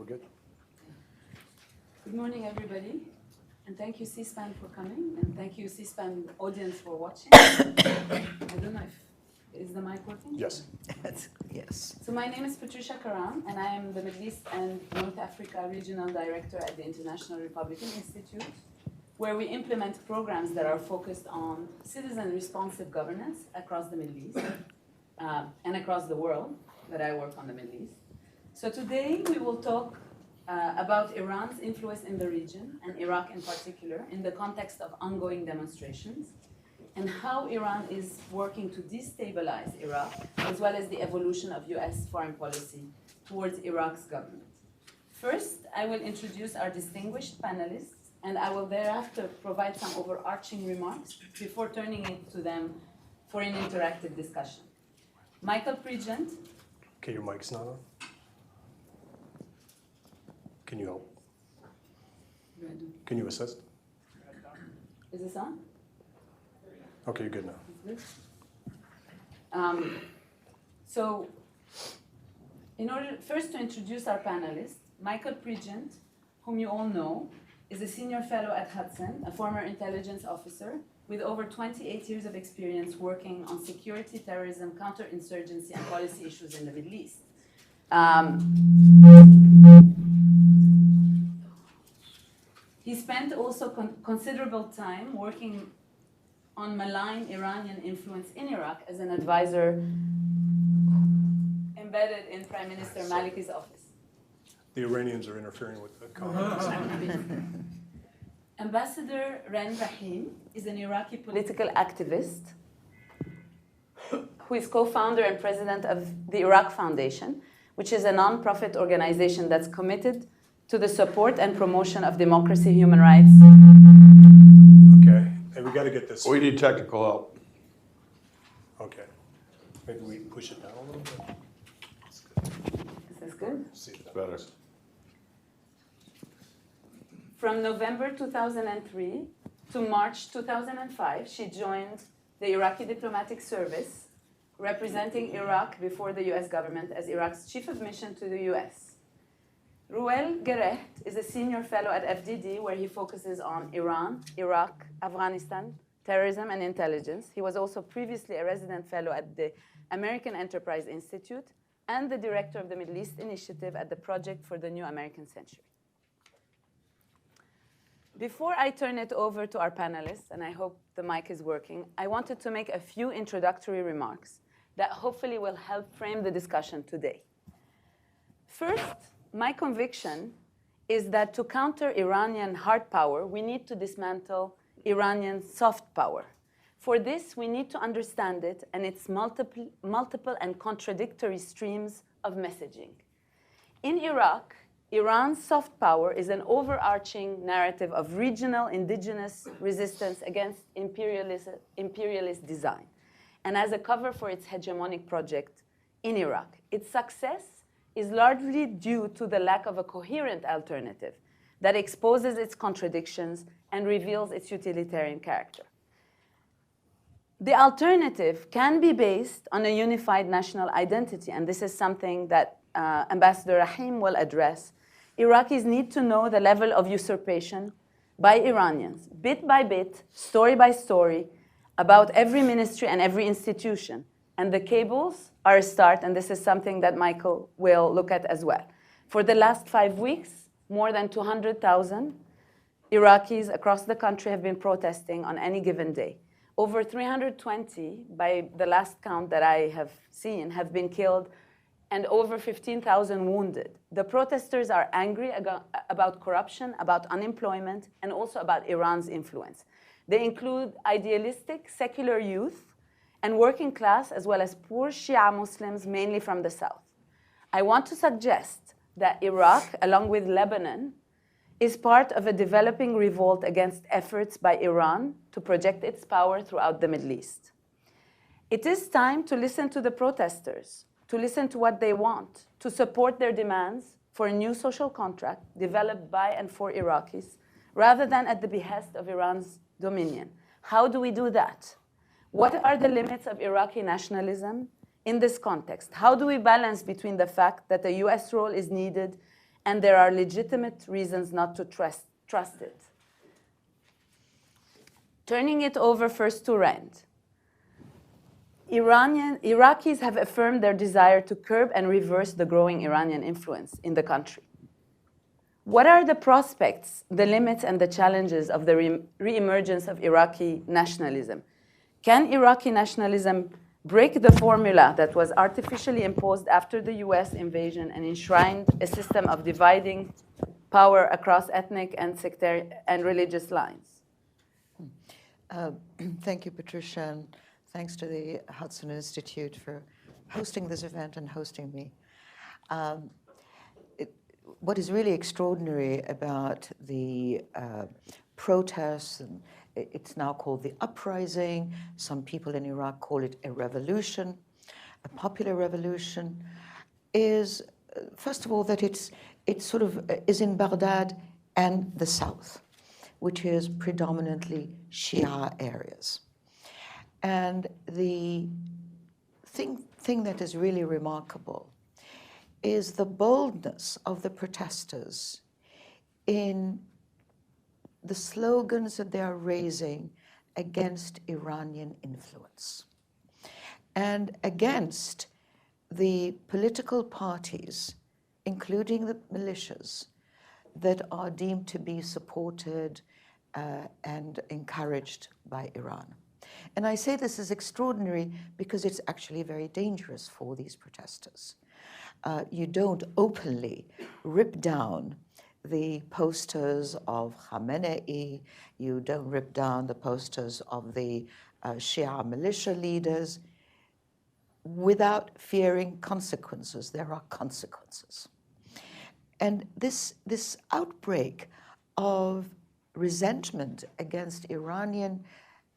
we're good. Good morning, everybody. And thank you, C-SPAN, for coming. And thank you, C-SPAN audience, for watching. I don't know if, is the mic working? Yes. Yes. So my name is Petraeus, and I am the Middle East and North Africa Regional Director at the International Republican Institute, where we implement programs that are focused on citizen-responsive governance across the Middle East and across the world, but I work on the Middle East. So today we will talk about Iran's influence in the region, and Iraq in particular, in the context of ongoing demonstrations, and how Iran is working to destabilize Iraq, as well as the evolution of US foreign policy towards Iraq's government. First, I will introduce our distinguished panelists, and I will thereafter provide some overarching remarks before turning it to them for an interactive discussion. Michael Pregent. Okay, your mic's not on. Can you help? Can you assist? Is this on? Okay, you're good now. So, in order first to introduce our panelists, Michael Pregent, whom you all know, is a senior fellow at Hudson, a former intelligence officer with over 28 years of experience working on security, terrorism, counterinsurgency, and policy issues in the Middle East. He spent also considerable time working on malign Iranian influence in Iraq as an advisor embedded in Prime Minister Maliki's office. The Iranians are interfering with the comment. Ambassador Ren Rahim is an Iraqi political activist who is co-founder and president of the Iraq Foundation, which is a non-profit organization that's committed to the support and promotion of democracy, human rights. Okay, hey, we got to get this. We need technical help. Okay, maybe we push it down a little bit. Is this good? See that. Better. From November 2003 to March 2005, she joined the Iraqi Diplomatic Service, representing Iraq before the US government as Iraq's chief of mission to the US. Ruel Gerecht is a senior fellow at FDD, where he focuses on Iran, Iraq, Afghanistan, terrorism, and intelligence. He was also previously a resident fellow at the American Enterprise Institute and the director of the Middle East Initiative at the Project for the New American Century. Before I turn it over to our panelists, and I hope the mic is working, I wanted to make a few introductory remarks that hopefully will help frame the discussion today. First, my conviction is that to counter Iranian hard power, we need to dismantle Iranian soft power. For this, we need to understand it and its multiple and contradictory streams of messaging. In Iraq, Iran's soft power is an overarching narrative of regional indigenous resistance against imperialist design, and as a cover for its hegemonic project in Iraq. Its success is largely due to the lack of a coherent alternative that exposes its contradictions and reveals its utilitarian character. The alternative can be based on a unified national identity, and this is something that Ambassador Rahim will address. Iraqis need to know the level of usurpation by Iranians, bit by bit, story by story, about every ministry and every institution. And the cables are a start, and this is something that Michael will look at as well. For the last 5 weeks, more than 200,000 Iraqis across the country have been protesting on any given day. Over 320, by the last count that I have seen, have been killed, and over 15,000 wounded. The protesters are angry about corruption, about unemployment, and also about Iran's influence. They include idealistic secular youth and working class, as well as poor Shia Muslims, mainly from the south. I want to suggest that Iraq, along with Lebanon, is part of a developing revolt against efforts by Iran to project its power throughout the Middle East. It is time to listen to the protesters, to listen to what they want, to support their demands for a new social contract developed by and for Iraqis, rather than at the behest of Iran's dominion. How do we do that? What are the limits of Iraqi nationalism in this context? How do we balance between the fact that the US role is needed and there are legitimate reasons not to trust it. Turning it over first to Rand. Iraqis have affirmed their desire to curb and reverse the growing Iranian influence in the country. What are the prospects, the limits, and the challenges of the re-emergence of Iraqi nationalism? Can Iraqi nationalism break the formula that was artificially imposed after the US invasion and enshrined a system of dividing power across ethnic and sectarian and religious lines? Thank you, Patricia, and thanks to the Hudson Institute for hosting this event and hosting me. What is really extraordinary about the protests, and it's now called the uprising, some people in Iraq call it a revolution, a popular revolution, is, first of all, that it sort of is in Baghdad and the south, which is predominantly Shia areas. And the thing that is really remarkable is the boldness of the protesters in the slogans that they are raising against Iranian influence and against the political parties, including the militias, that are deemed to be supported and encouraged by Iran. And I say this is extraordinary because it's actually very dangerous for these protesters. You don't openly rip down the posters of Khamenei, you don't rip down the posters of the Shia militia leaders without fearing consequences. There are consequences. And this outbreak of resentment against Iranian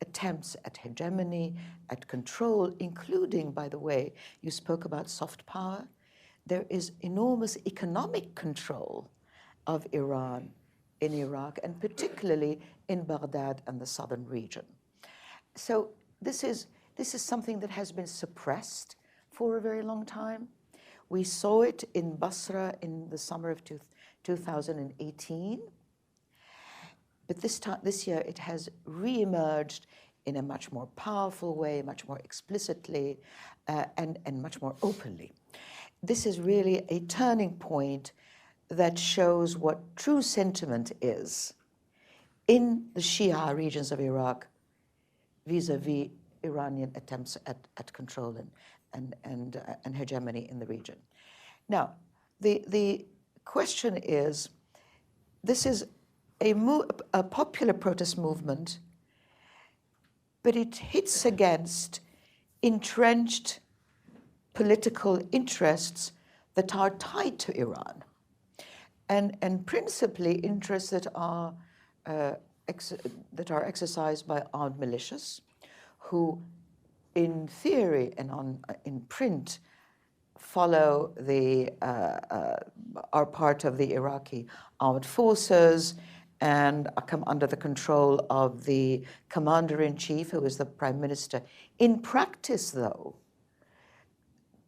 attempts at hegemony, at control, including, by the way, you spoke about soft power. There is enormous economic control of Iran in Iraq, and particularly in Baghdad and the southern region. So this is something that has been suppressed for a very long time. We saw it in Basra in the summer of 2018. But this year, it has reemerged in a much more powerful way, much more explicitly, and much more openly. This is really a turning point that shows what true sentiment is in the Shia regions of Iraq vis-a-vis Iranian attempts at control and hegemony in the region. Now, the question is, this is a popular protest movement, but it hits against entrenched political interests that are tied to Iran, and principally interests that are exercised by armed militias, who, in theory and in print, follow are part of the Iraqi armed forces and come under the control of the commander-in-chief, who is the prime minister. In practice, though,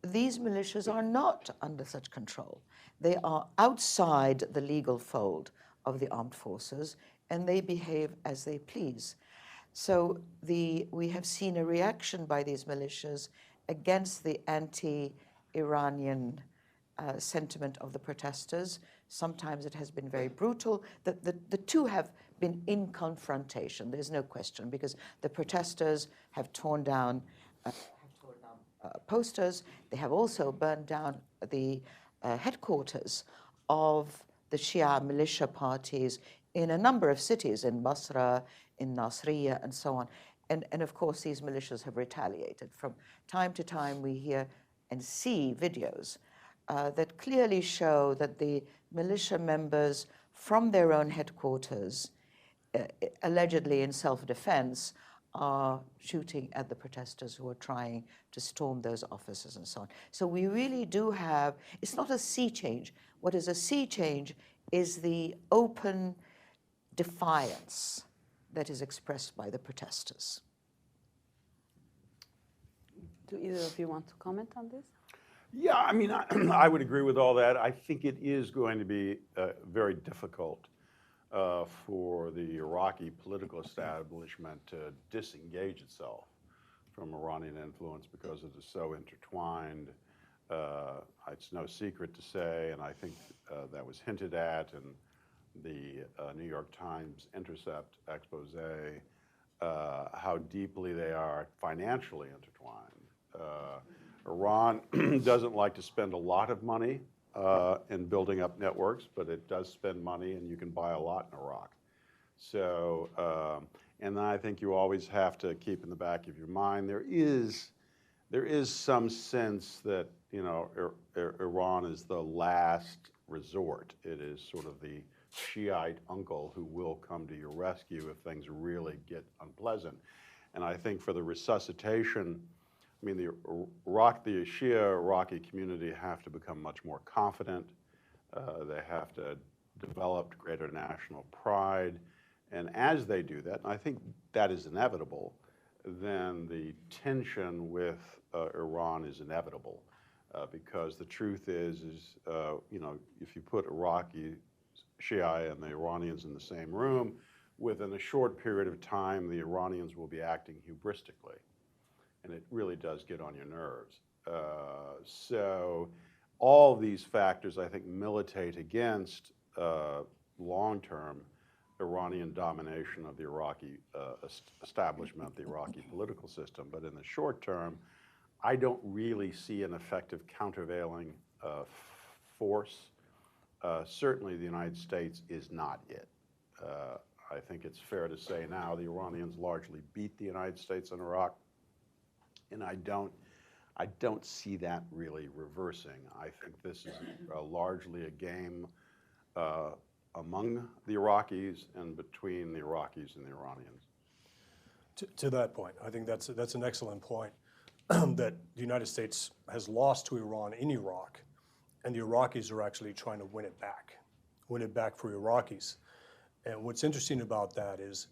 these militias are not under such control. They are outside the legal fold of the armed forces, and they behave as they please. So we have seen a reaction by these militias against the anti-Iranian sentiment of the protesters. Sometimes it has been very brutal. The two have been in confrontation, there's no question, because the protesters have torn down posters. They have also burned down the headquarters of the Shia militia parties in a number of cities, in Basra, in Nasiriyah, and so on. And of course, these militias have retaliated. From time to time, we hear and see videos that clearly show that the militia members from their own headquarters, allegedly in self-defense, are shooting at the protesters who are trying to storm those offices and so on. So we really do have, it's not a sea change. What is a sea change is the open defiance that is expressed by the protesters. Do either of you want to comment on this? Yeah, I mean, I would agree with all that. I think it is going to be very difficult for the Iraqi political establishment to disengage itself from Iranian influence because it is so intertwined. It's no secret to say, and I think that was hinted at in the New York Times Intercept expose, how deeply they are financially intertwined. Iran doesn't like to spend a lot of money in building up networks, but it does spend money, and you can buy a lot in Iraq. So, and then I think you always have to keep in the back of your mind, there is some sense that, you know, Iran is the last resort. It is sort of the Shiite uncle who will come to your rescue if things really get unpleasant. And I think for the resuscitation, I mean, the Shia Iraqi community have to become much more confident. They have to develop greater national pride. And as they do that, and I think that is inevitable, then the tension with Iran is inevitable. Because the truth is you know, if you put Iraqi Shia and the Iranians in the same room, within a short period of time, the Iranians will be acting hubristically. And it really does get on your nerves. So all these factors, I think, militate against long-term Iranian domination of the Iraqi establishment, the Iraqi political system. But in the short term, I don't really see an effective countervailing force. Certainly the United States is not it. I think it's fair to say now the Iranians largely beat the United States in Iraq, and I don't see that really reversing. I think this is largely a game among the Iraqis and between the Iraqis and the Iranians. To that point, I think that's an excellent point, that the United States has lost to Iran in Iraq, and the Iraqis are actually trying to win it back for Iraqis. And what's interesting about that is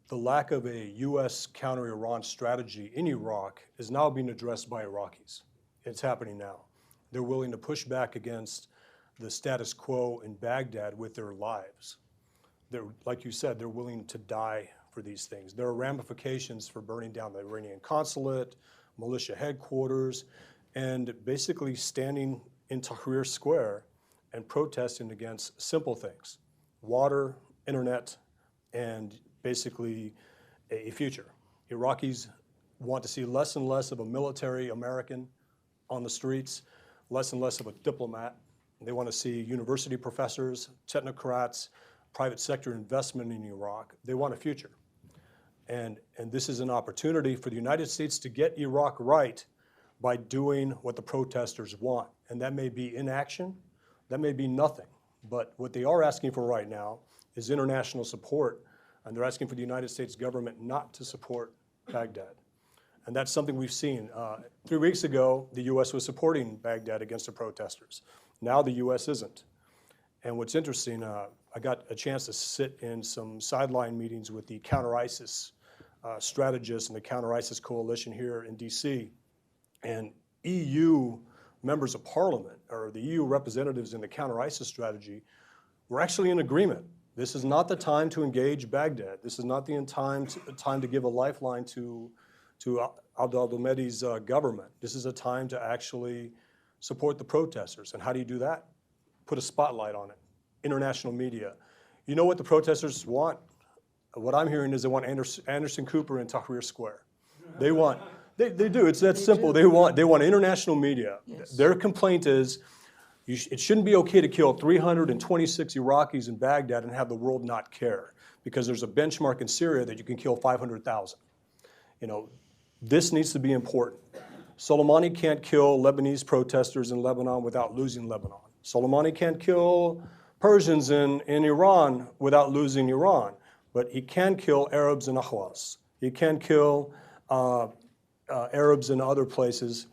the lack of a U.S. counter-Iran strategy in Iraq is now being addressed by Iraqis. It's happening now. They're willing to push back against the status quo in Baghdad with their lives. They're, like you said, they're willing to die for these things. There are ramifications for burning down the Iranian consulate, militia headquarters, and basically standing in Tahrir Square and protesting against simple things: water, internet, and basically a future. Iraqis want to see less and less of a military American on the streets, less and less of a diplomat. They want to see university professors, technocrats, private sector investment in Iraq. They want a future. And this is an opportunity for the United States to get Iraq right by doing what the protesters want. And that may be inaction, that may be nothing. But what they are asking for right now is international support, and they're asking for the United States government not to support Baghdad. And that's something we've seen. 3 weeks ago, the US was supporting Baghdad against the protesters. Now the US isn't. And what's interesting, I got a chance to sit in some sideline meetings with the counter-ISIS strategists and the counter-ISIS coalition here in DC. And EU members of parliament, or the EU representatives in the counter-ISIS strategy, were actually in agreement. This is not the time to engage Baghdad. This is not the time to give a lifeline to al-Mehdi's government. This is a time to actually support the protesters. And how do you do that? Put a spotlight on it. International media. You know what the protesters want? What I'm hearing is they want Anderson Cooper in Tahrir Square. They do. It's that simple. They want international media. Yes. Their complaint is it shouldn't be okay to kill 326 Iraqis in Baghdad and have the world not care, because there's a benchmark in Syria that you can kill 500,000. You know, this needs to be important. Soleimani can't kill Lebanese protesters in Lebanon without losing Lebanon. Soleimani can't kill Persians in Iran without losing Iran. But he can kill Arabs in Ahwaz. He can kill Arabs in other places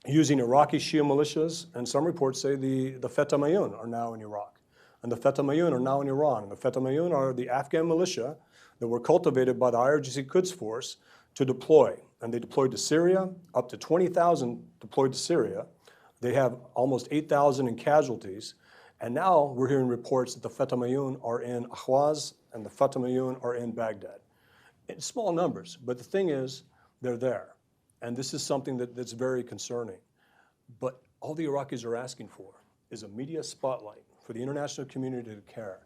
using Iraqi Shia militias, and some reports say the Fatah Mayun are now in Iraq, and the Fatah Mayun are now in Iran. And the Fatah Mayun are the Afghan militia that were cultivated by the IRGC Quds Force to deploy. And they deployed to Syria, up to 20,000 deployed to Syria, They have almost 8,000 in casualties. And now we're hearing reports that the Fatah Mayun are in Ahwaz and the Fatah Mayun are in Baghdad. In small numbers, but the thing is, they're there. And this is something that's very concerning. But all the Iraqis are asking for is a media spotlight for the international community to care.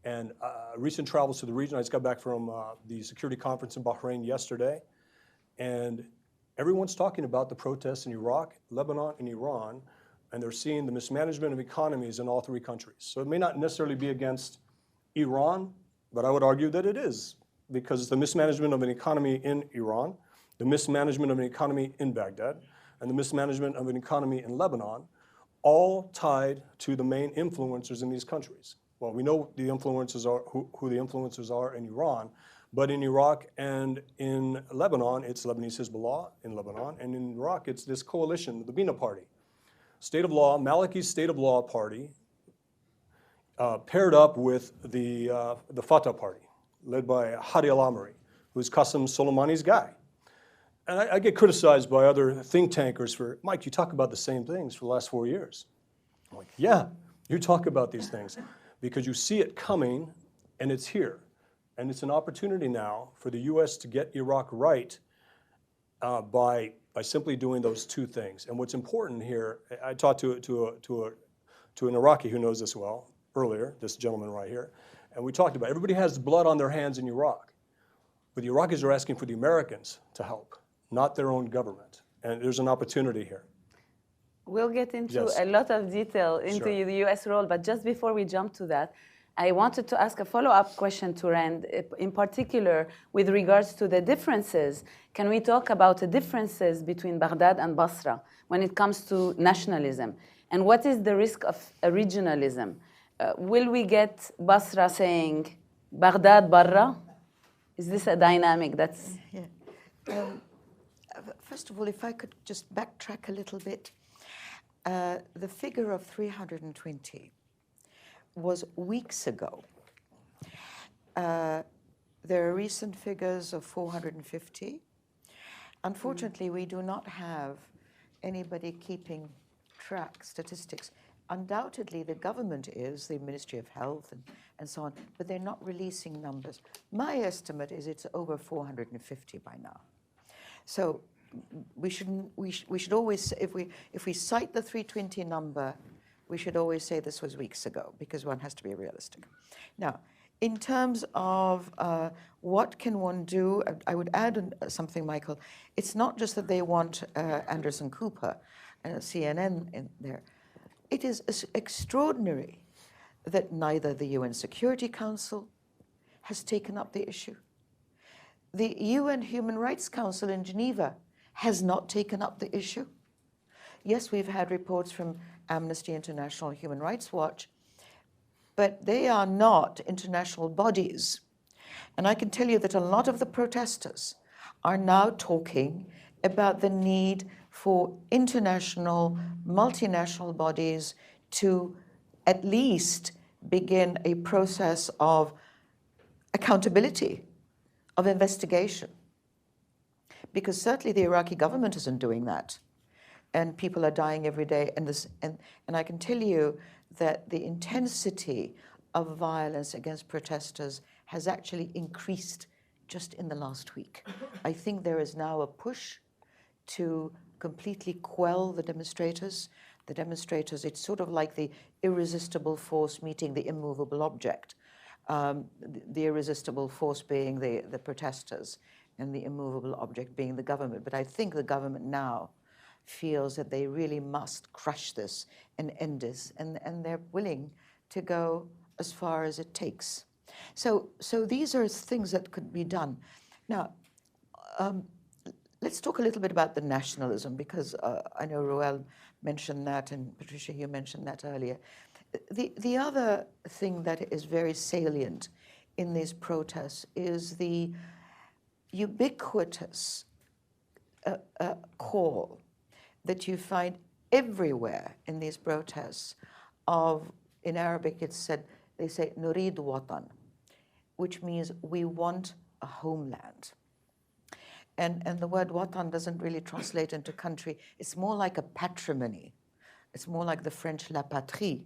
And recent travels to the region, I just got back from the security conference in Bahrain yesterday, and everyone's talking about the protests in Iraq, Lebanon, and Iran, and they're seeing the mismanagement of economies in all three countries. So it may not necessarily be against Iran, but I would argue that it is, because it's the mismanagement of an economy in Iran, the mismanagement of an economy in Baghdad, and the mismanagement of an economy in Lebanon, all tied to the main influencers in these countries. Well, we know the influencers are who the influencers are in Iran, but in Iraq and in Lebanon, it's Lebanese Hezbollah in Lebanon, and in Iraq, it's this coalition, the Bina Party. State of Law, Maliki's State of Law Party, paired up with the Fatah Party, led by Hadi al-Amri, who's Qasem Soleimani's guy. And I get criticized by other think tankers for, Mike, you talk about the same things for the last 4 years. I'm like, yeah, you talk about these things because you see it coming and it's here. And it's an opportunity now for the US to get Iraq right by simply doing those two things. And what's important here, I talked to an Iraqi who knows this well earlier, this gentleman right here, and we talked about everybody has blood on their hands in Iraq, but the Iraqis are asking for the Americans to help, not their own government. And there's an opportunity here. We'll get into Yes. a lot of detail into Sure. the US role, but just before we jump to that, I wanted to ask a follow-up question to Rand, in particular with regards to the differences. Can we talk about the differences between Baghdad and Basra when it comes to nationalism? And what is the risk of a regionalism? Will we get Basra saying, Baghdad, Barra? Is this a dynamic that's... Yeah. First of all, if I could just backtrack a little bit. The figure of 320 was weeks ago. There are recent figures of 450. Unfortunately, we do not have anybody keeping track statistics. Undoubtedly, the government is, the Ministry of Health and so on, but they're not releasing numbers. My estimate is it's over 450 by now. So we should always, if we cite the 320 number, we should always say this was weeks ago, because one has to be realistic. Now, in terms of what can one do, I would add something, Michael. It's not just that they want Anderson Cooper and CNN in there. It is extraordinary that neither the UN Security Council has taken up the issue. The UN Human Rights Council in Geneva has not taken up the issue. Yes, we've had reports from Amnesty International, Human Rights Watch, but they are not international bodies. And I can tell you that a lot of the protesters are now talking about the need for international, multinational bodies to at least begin a process of accountability, of investigation. Because certainly the Iraqi government isn't doing that. And people are dying every day. And I can tell you that the intensity of violence against protesters has actually increased just in the last week. I think there is now a push to completely quell the demonstrators. The demonstrators, it's sort of like the irresistible force meeting the immovable object. The irresistible force being the protesters and the immovable object being the government. But I think the government now feels that they really must crush this and end this, and they're willing to go as far as it takes. So these are things that could be done. Now, let's talk a little bit about the nationalism, because I know Roel mentioned that, and Patricia, you mentioned that earlier. The other thing that is very salient in these protests is the ubiquitous call that you find everywhere in these protests of, in Arabic it's said, they say, Nurid Watan, which means we want a homeland. And the word Watan doesn't really translate into country. It's more like a patrimony, It's more like the French la patrie.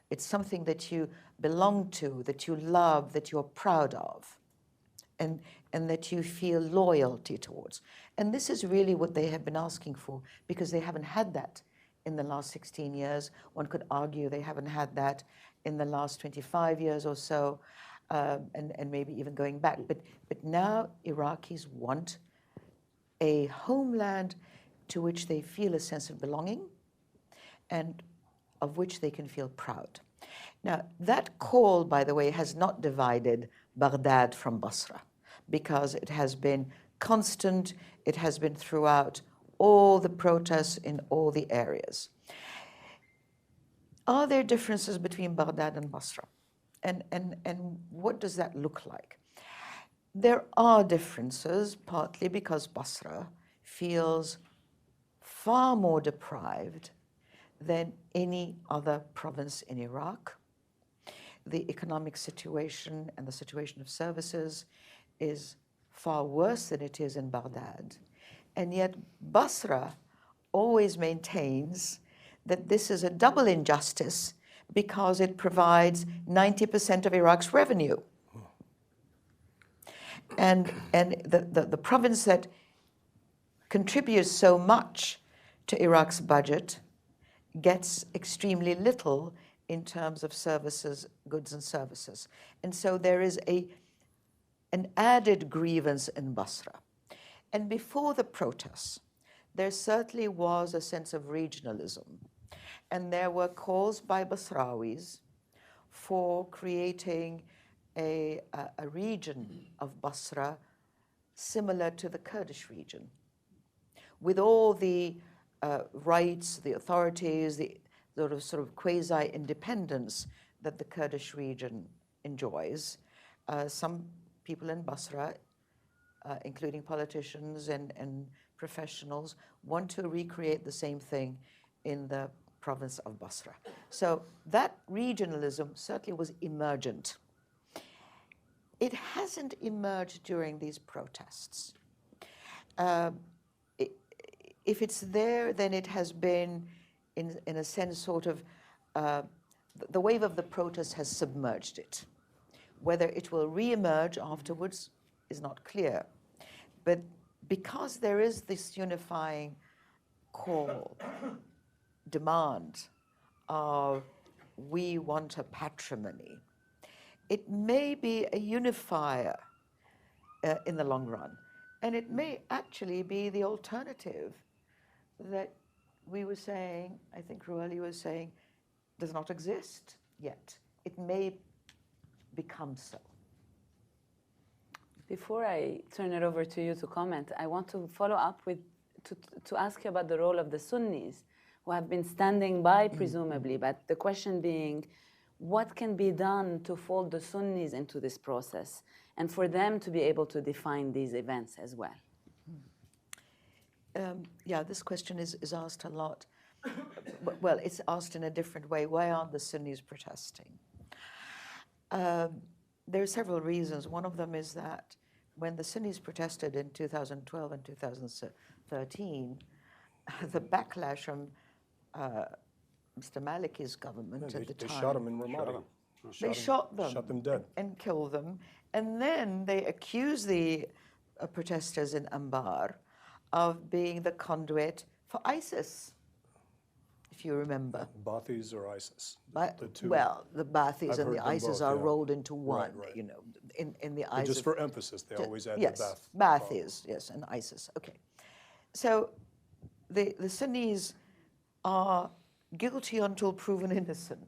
It's something that you belong to, that you love, that you're proud of, and that you feel loyalty towards. And this is really what they have been asking for, because they haven't had that in the last 16 years. One could argue they haven't had that in the last 25 years or so, and maybe even going back. But now Iraqis want a homeland to which they feel a sense of belonging and of which they can feel proud. Now, that call, by the way, has not divided Baghdad from Basra, because it has been constant, it has been throughout all the protests in all the areas. Are there differences between Baghdad and Basra? And what does that look like? There are differences, partly because Basra feels far more deprived than any other province in Iraq. The economic situation and the situation of services is far worse than it is in Baghdad. And yet Basra always maintains that this is a double injustice because it provides 90% of Iraq's revenue. And the province that contributes so much to Iraq's budget gets extremely little in terms of services, goods and services. And so there is an added grievance in Basra. And before the protests, there certainly was a sense of regionalism. And there were calls by Basrawis for creating a region of Basra similar to the Kurdish region, with all the rights, the authorities, the sort of quasi-independence that the Kurdish region enjoys. Some people in Basra, including politicians and professionals, want to recreate the same thing in the province of Basra. So that regionalism certainly was emergent. It hasn't emerged during these protests. If it's there, then it has been, in a sense, sort of, the wave of the protest has submerged it. Whether it will re-emerge afterwards is not clear. But because there is this unifying call, demand of we want a patrimony, it may be a unifier in the long run. And it may actually be the alternative that we were saying, I think Rueli was saying, does not exist yet. It may become so. Before I turn it over to you to comment, I want to follow up with, to ask you about the role of the Sunnis, who have been standing by, presumably, but the question being, what can be done to fold the Sunnis into this process and for them to be able to define these events as well? Yeah, this question is asked a lot. Well, it's asked in a different way. Why aren't the Sunnis protesting? There are several reasons. One of them is that when the Sunnis protested in 2012 and 2013, the backlash from Mr. Maliki's government at the time. They shot him in Ramadi. They shot them. Shot them dead. And killed them. And then they accused the protesters in Anbar of being the conduit for ISIS, if you remember. Baathis or ISIS? But, the two. well, the Baathis I've and heard the them ISIS both, are yeah. rolled into one, Right. you know, in the But eyes just of... for emphasis, they always add yes, the Baath. Baathis, yes, and ISIS, okay. So the Sunnis are guilty until proven innocent.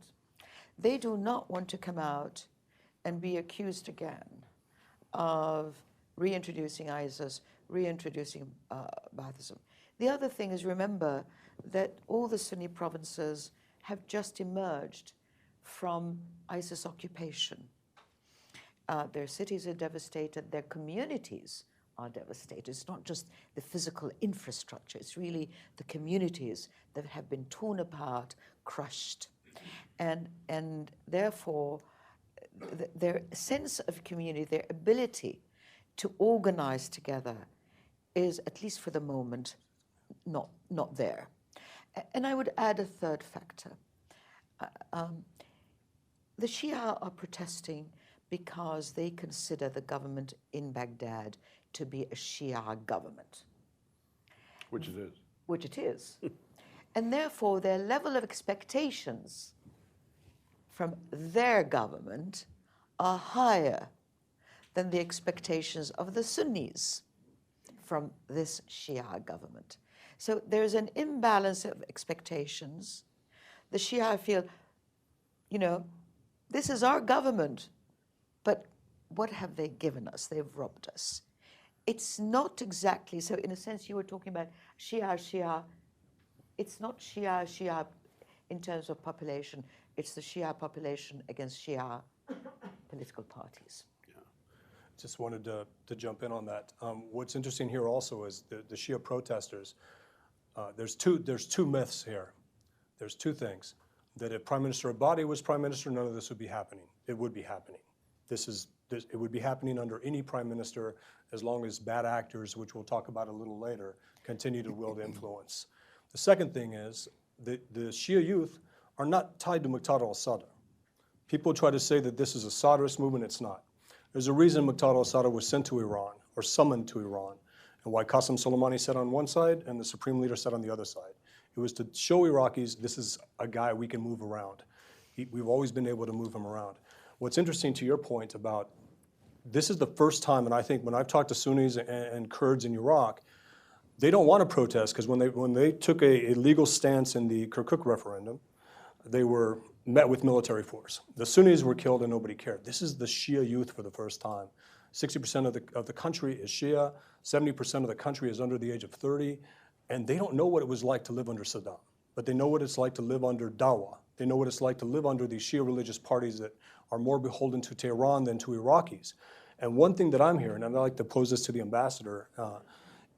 They do not want to come out and be accused again of reintroducing ISIS, reintroducing Baathism. The other thing is, remember that all the Sunni provinces have just emerged from ISIS occupation. Their cities are devastated, their communities are devastated. It's not just the physical infrastructure, it's really the communities that have been torn apart, crushed. And therefore, their sense of community, their ability to organize together is, at least for the moment, not there. And I would add a third factor. The Shia are protesting because they consider the government in Baghdad to be a Shia government. Which it is. Which it is. And therefore, their level of expectations from their government are higher than the expectations of the Sunnis from this Shia government. So there's an imbalance of expectations. The Shia feel, you know, this is our government, but what have they given us? They've robbed us. It's not exactly, so in a sense you were talking about Shia. It's not Shia in terms of population. It's the Shia population against Shia political parties. Just wanted to jump in on that. What's interesting here also is the Shia protesters. There's two myths here. There's two things. That if Prime Minister Abadi was Prime Minister, none of this would be happening. It would be happening. It would be happening under any Prime Minister as long as bad actors, which we'll talk about a little later, continue to wield influence. The second thing is the Shia youth are not tied to Muqtada al-Sadr. People try to say that this is a Sadrist movement. It's not. There's a reason Muqtada al-Sadr was sent to Iran or summoned to Iran, and why Qasem Soleimani sat on one side and the Supreme Leader sat on the other side. It was to show Iraqis this is a guy we can move around. We've always been able to move him around. What's interesting to your point about this is the first time, and I think when I've talked to Sunnis and Kurds in Iraq, they don't want to protest because when they took a legal stance in the Kirkuk referendum, they were met with military force. The Sunnis were killed and nobody cared. This is the Shia youth for the first time. 60% of the country is Shia, 70% of the country is under the age of 30, and they don't know what it was like to live under Saddam, but they know what it's like to live under Dawa. They know what it's like to live under these Shia religious parties that are more beholden to Tehran than to Iraqis. And one thing that I'm hearing, and I'd like to pose this to the ambassador,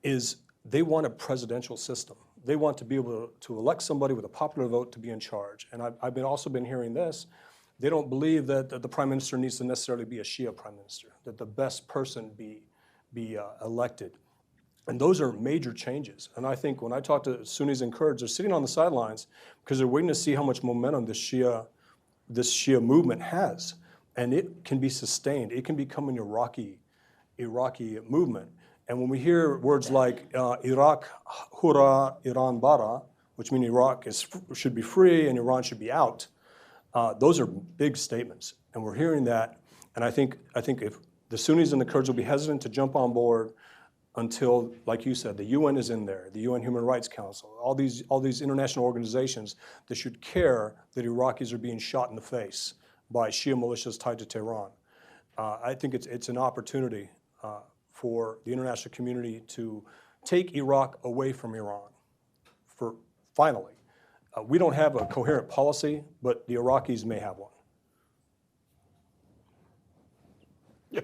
is they want a presidential system. They want to be able to elect somebody with a popular vote to be in charge. And I've also been hearing this. They don't believe that the prime minister needs to necessarily be a Shia prime minister, that the best person be elected. And those are major changes. And I think when I talk to Sunnis and Kurds, they're sitting on the sidelines because they're waiting to see how much momentum this Shia movement has. And it can be sustained. It can become an Iraqi movement. And when we hear words like Iraq hura, Iran bara, which mean Iraq should be free and Iran should be out, those are big statements. And we're hearing that. And I think if the Sunnis and the Kurds will be hesitant to jump on board until, like you said, the UN is in there, the UN Human Rights Council, all these international organizations that should care that Iraqis are being shot in the face by Shia militias tied to Tehran. I think it's an opportunity for the international community to take Iraq away from Iran. Finally, we don't have a coherent policy, but the Iraqis may have one. Yeah,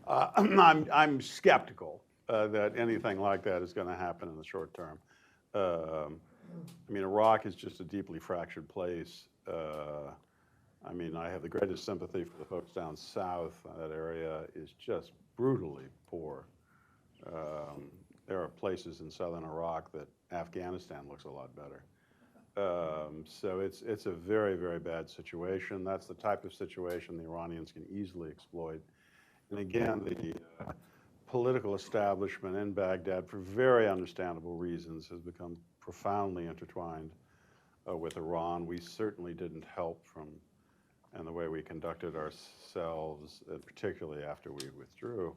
I'm skeptical that anything like that is going to happen in the short term. I mean, Iraq is just a deeply fractured place. I mean, I have the greatest sympathy for the folks down south. That area is just brutally poor. There are places in southern Iraq that Afghanistan looks a lot better. So it's a very, very bad situation. That's the type of situation the Iranians can easily exploit. And again, the political establishment in Baghdad, for very understandable reasons, has become profoundly intertwined with Iran. We certainly didn't help in the way we conducted ourselves, particularly after we withdrew.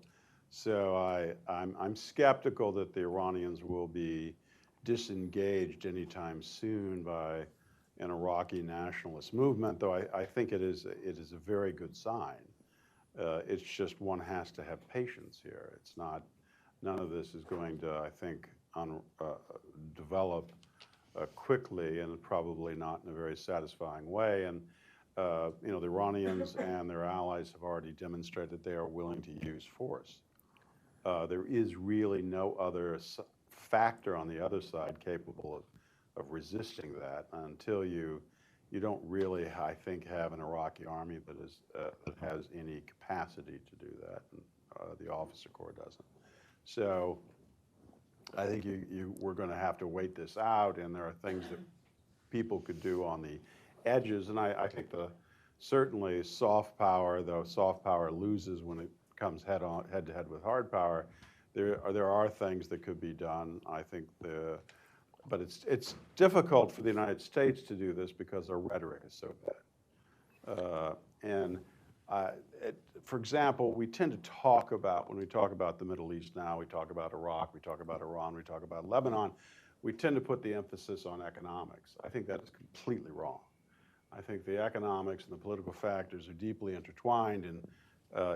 So I'm skeptical that the Iranians will be disengaged anytime soon by an Iraqi nationalist movement, though I think it is a very good sign. It's just one has to have patience here. It's not, none of this is going to, I think, develop quickly, and probably not in a very satisfying way. And you know, the Iranians and their allies have already demonstrated they are willing to use force. There is really no other factor on the other side capable of resisting that until you don't really, I think, have an Iraqi army that has any capacity to do that. And, the officer corps doesn't. So I think we're going to have to wait this out, and there are things that people could do on the edges. And I think certainly soft power, though soft power loses when it comes head to head with hard power, there are things that could be done. I think but it's difficult for the United States to do this because our rhetoric is so bad. For example, we tend to talk about, when we talk about the Middle East now, we talk about Iraq, we talk about Iran, we talk about Lebanon, we tend to put the emphasis on economics. I think that is completely wrong. I think the economics and the political factors are deeply intertwined, and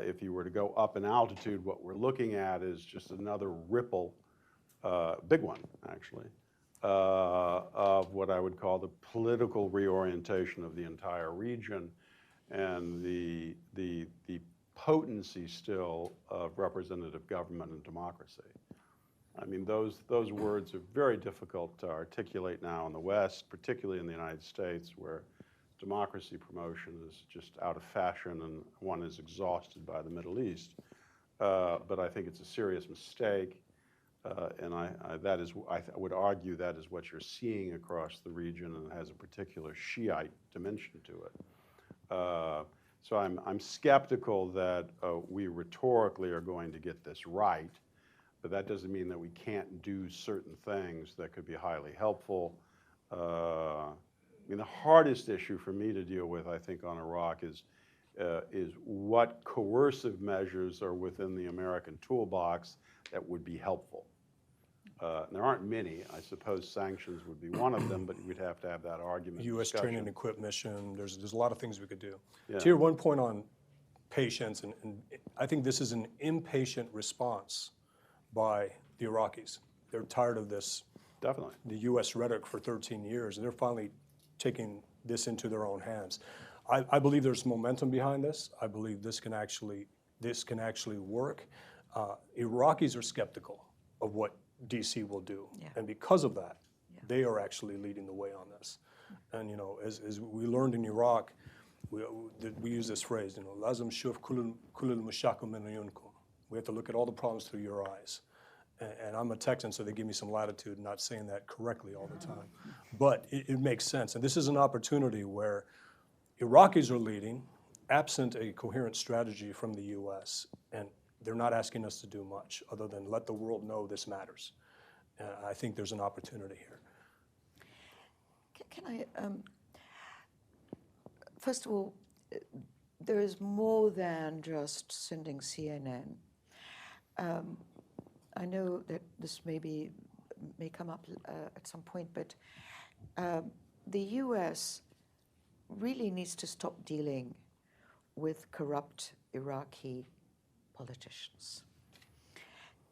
if you were to go up in altitude, what we're looking at is just another ripple, big one actually, of what I would call the political reorientation of the entire region, and the potency still of representative government and democracy. I mean, those words are very difficult to articulate now in the West, particularly in the United States, where democracy promotion is just out of fashion and one is exhausted by the Middle East. But I think it's a serious mistake, and I would argue that is what you're seeing across the region, and it has a particular Shiite dimension to it. So I'm skeptical that we rhetorically are going to get this right, but that doesn't mean that we can't do certain things that could be highly helpful. I mean, the hardest issue for me to deal with, I think, on Iraq is what coercive measures are within the American toolbox that would be helpful. There aren't many. I suppose sanctions would be one of them, but we'd have to have that argument. U.S. discussion. training and equip mission. There's a lot of things we could do. Yeah. To your one point on patience, and I think this is an impatient response by the Iraqis. They're tired of this. Definitely. The U.S. rhetoric for 13 years, and they're finally taking this into their own hands. I believe there's momentum behind this. I believe this can actually work. Iraqis are skeptical of what D.C. will do, and because of that, they are actually leading the way on this. And as we learned in Iraq, we use this phrase, "Lazim shuf kulul mashakil min uyunkum." We have to look at all the problems through your eyes. And I'm a Texan, so they give me some latitude in not saying that correctly all the time. But it makes sense. And this is an opportunity where Iraqis are leading, absent a coherent strategy from the U.S., and they're not asking us to do much other than let the world know this matters. I think there's an opportunity here. Can I, first of all, there is more than just sending CNN. I know that this may come up at some point, but the U.S. really needs to stop dealing with corrupt Iraqi politicians.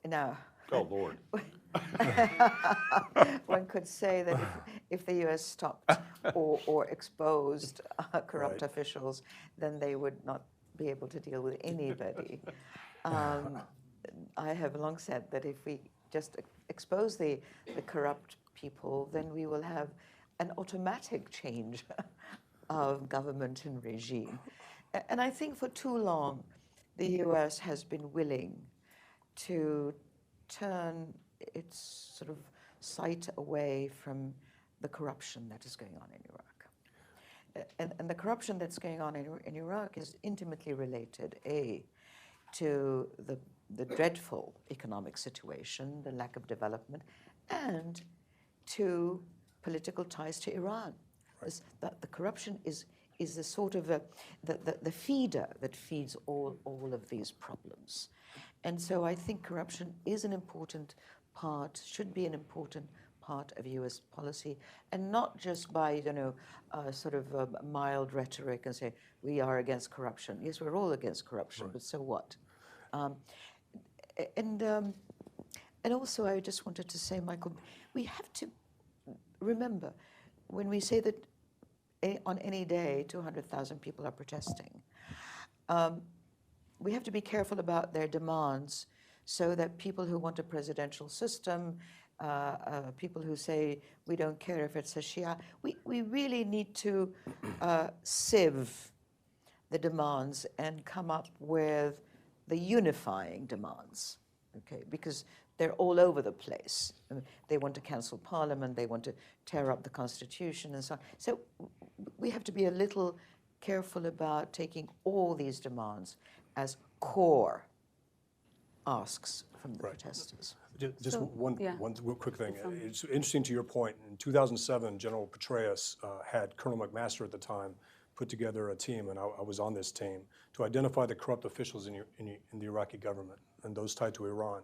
Now, oh Lord, one could say that if the U.S. stopped or exposed corrupt officials, then they would not be able to deal with anybody. I have long said that if we just expose the corrupt people, then we will have an automatic change of government and regime. And I think for too long, the U.S. has been willing to turn its sort of sight away from the corruption that is going on in Iraq. And the corruption that's going on in Iraq is intimately related, to the dreadful economic situation, the lack of development, and to political ties to Iran. Right. The corruption is the sort of the feeder that feeds all of these problems. And so I think corruption is an important part, should be an important part of U.S. policy, and not just by, sort of mild rhetoric and say, we are against corruption. Yes, we're all against corruption, right. But so what? And also I just wanted to say, Michael, we have to remember when we say that on any day 200,000 people are protesting, we have to be careful about their demands so that people who want a presidential system, people who say we don't care if it's a Shia, we really need to sieve the demands and come up with the unifying demands. okay? Because they're all over the place. They want to cancel parliament, they want to tear up the constitution and so on. So we have to be a little careful about taking all these demands as core asks from the protesters. Just So, one real quick thing. It's interesting to your point. In 2007, General Petraeus had Colonel McMaster at the time put together a team, and I was on this team, to identify the corrupt officials in the Iraqi government and those tied to Iran.